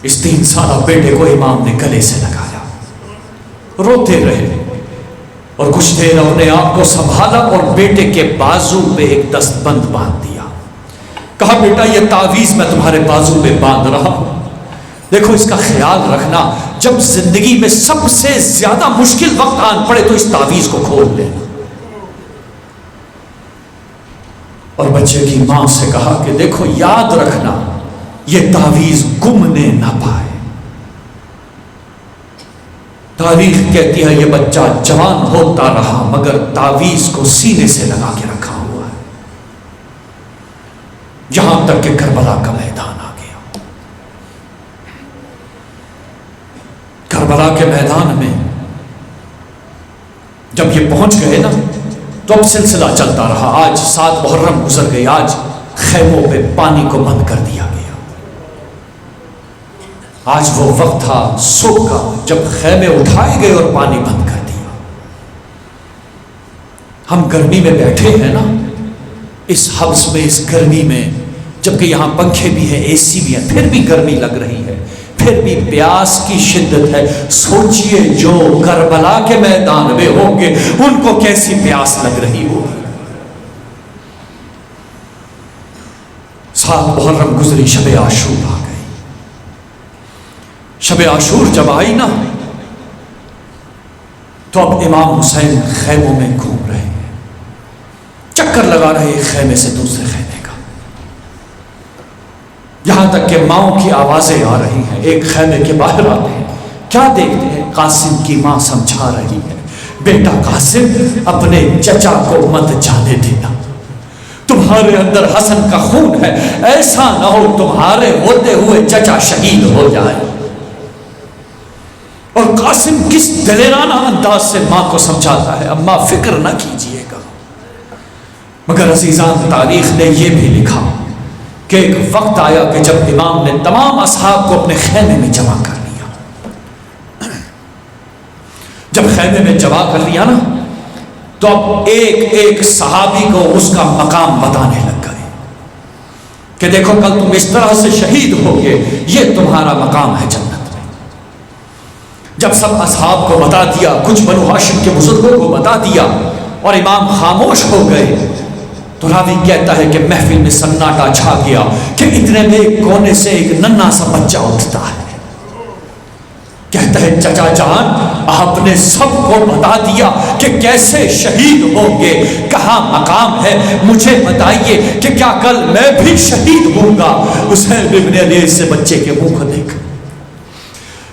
اس 3 سالہ بیٹے کو امام نے گلے سے لگایا، روتے رہے اور کچھ دیر اپنے آپ کو سنبھالا اور بیٹے کے بازو پہ ایک دست بند باندھ دیا۔ کہا بیٹا یہ تعویذ میں تمہارے بازو پہ باندھ رہا ہوں، دیکھو اس کا خیال رکھنا، جب زندگی میں سب سے زیادہ مشکل وقت آن پڑے تو اس تعویذ کو کھول لینا۔ اور بچے کی ماں سے کہا کہ دیکھو یاد رکھنا یہ تعویذ گمنے نہ پائے۔ تاریخ کہتی ہے یہ بچہ جوان ہوتا رہا مگر تعویذ کو سینے سے لگا کے رکھا ہوا ہے۔ یہاں تک کہ کربلا کا میدان آ گیا۔ کربلا کے میدان میں جب یہ پہنچ گئے نا تو اب سلسلہ چلتا رہا۔ آج 7 محرم گزر گئی، آج خیموں پہ پانی کو بند کر دیا گیا۔ آج وہ وقت تھا صبح کا جب خیمے اٹھائے گئے اور پانی بند کر دیا۔ ہم گرمی میں بیٹھے ہیں نا، اس حبس میں، اس گرمی میں، جبکہ یہاں پنکھے بھی ہیں، اے سی بھی ہے، پھر بھی گرمی لگ رہی ہے، پھر بھی پیاس کی شدت ہے۔ سوچئے جو کربلا کے میدان میں ہوں گے ان کو کیسی پیاس لگ رہی ہوگی۔ 7 محرم گزری، شب عاشور آ گئی۔ شب عاشور جب آئی نا تو اب امام حسین خیموں میں گھوم رہے ہیں، چکر لگا رہے ایک خیمے سے دوسرے خیمے کا، یہاں تک کہ ماؤں کی آوازیں آ رہی ہیں۔ ایک خیمے کے باہر آتے ہیں، کیا دیکھتے ہیں؟ قاسم کی ماں سمجھا رہی ہے، بیٹا قاسم اپنے چچا کو مت جانے دینا، تمہارے اندر حسن کا خون ہے، ایسا نہ ہو تمہارے ہوتے ہوئے چچا شہید ہو جائے۔ اور قاسم کس دلیرانہ انداز سے ماں کو سمجھاتا ہے، اماں فکر نہ کیجئے گا۔ مگر عزیزان، تاریخ نے یہ بھی لکھا کہ ایک وقت آیا کہ جب امام نے تمام اصحاب کو اپنے خیمے میں جمع کر لیا۔ جب خیمے میں جمع کر لیا نا تو اب ایک ایک صحابی کو اس کا مقام بتانے لگ گئے کہ دیکھو کل تم اس طرح سے شہید ہوگے، یہ تمہارا مقام ہے جنت میں۔ جب سب اصحاب کو بتا دیا، کچھ بنو ہاشم کے بزرگوں کو بتا دیا اور امام خاموش ہو گئے تو راوی کہتا ہے کہ محفل میں سناٹا چھا گیا کہ اتنے میں ایک کونے سے ایک ننھا سا بچہ اٹھتا ہے، کہتا ہے چچا جان آپ نے سب کو بتا دیا کہ کیسے شہید ہوں گے، کہاں مقام ہے، مجھے بتائیے کہ کیا کل میں بھی شہید ہوں گا؟ حسین ابن علی سے بچے کے منہ کو دیکھ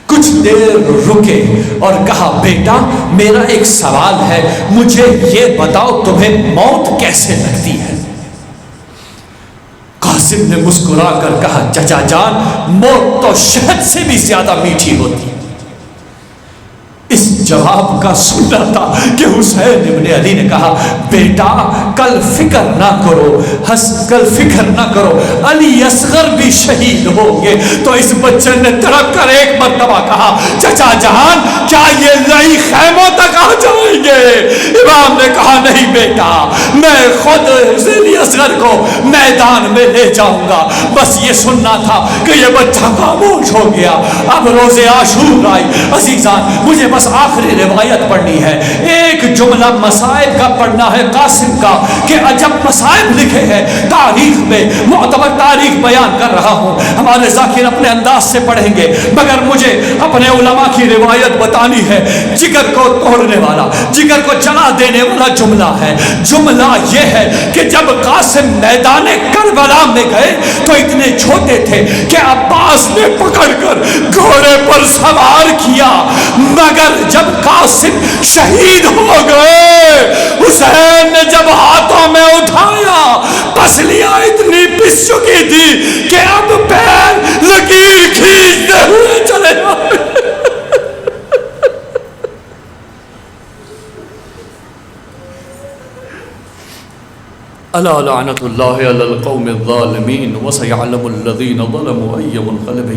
کچھ دیر رکے اور کہا بیٹا میرا ایک سوال ہے، مجھے یہ بتاؤ تمہیں موت کیسے لگتی ہے؟ قاسم نے مسکرا کر کہا چچا جان موت تو شہد سے بھی زیادہ میٹھی ہوتی ہے۔ اس جواب کا سننا تھا کہ حسین ابن علی نے کہا بیٹا کل فکر نہ کرو، کل فکر نہ کرو، علی اصغر بھی شہید ہوں گے۔ تو اس بچے نے تڑپ کر ایک مرتبہ کہا چچا جان کیا یہ نئی خیموں تک آ جائیں گے؟ امام نے کہا نہیں بیٹا، میں خود علی اصغر کو میدان میں لے جاؤں گا۔ بس یہ سننا تھا کہ یہ بچہ خاموش ہو گیا۔ اب روز عاشور آئی، عزیزان مجھے بس آخری روایت پڑھنی ہے، ایک جملہ مصائب کا پڑھنا ہے قاسم کا کہ عجب مصائب لکھے ہیں تاریخ میں، معتبر تاریخ بیان کر رہا ہوں، ہمارے ذاکر اپنے انداز سے پڑھیں گے، مگر مجھے اپنے علماء کی روایت بتانی ہے۔ جگر کو توڑنے والا، جگر کو جلا دینے والا جملہ ہے۔ جملہ یہ ہے کہ جب قاسم میدان کربلا میں گئے تو اتنے چھوٹے تھے کہ عباس نے پکڑ کر گھوڑے پر سوار کیا، مگر جب قاسم شہید ہو گئے حسین نے جب ہاتھوں میں اٹھایا پسلیاں اتنی پس چکی تھی کہ اب پیر لکیر کھینچتے ہوئے چلے جائے۔ الا لعنت اللہ علی القوم الظالمین وسیعلم الذین ظلموا ای منقلب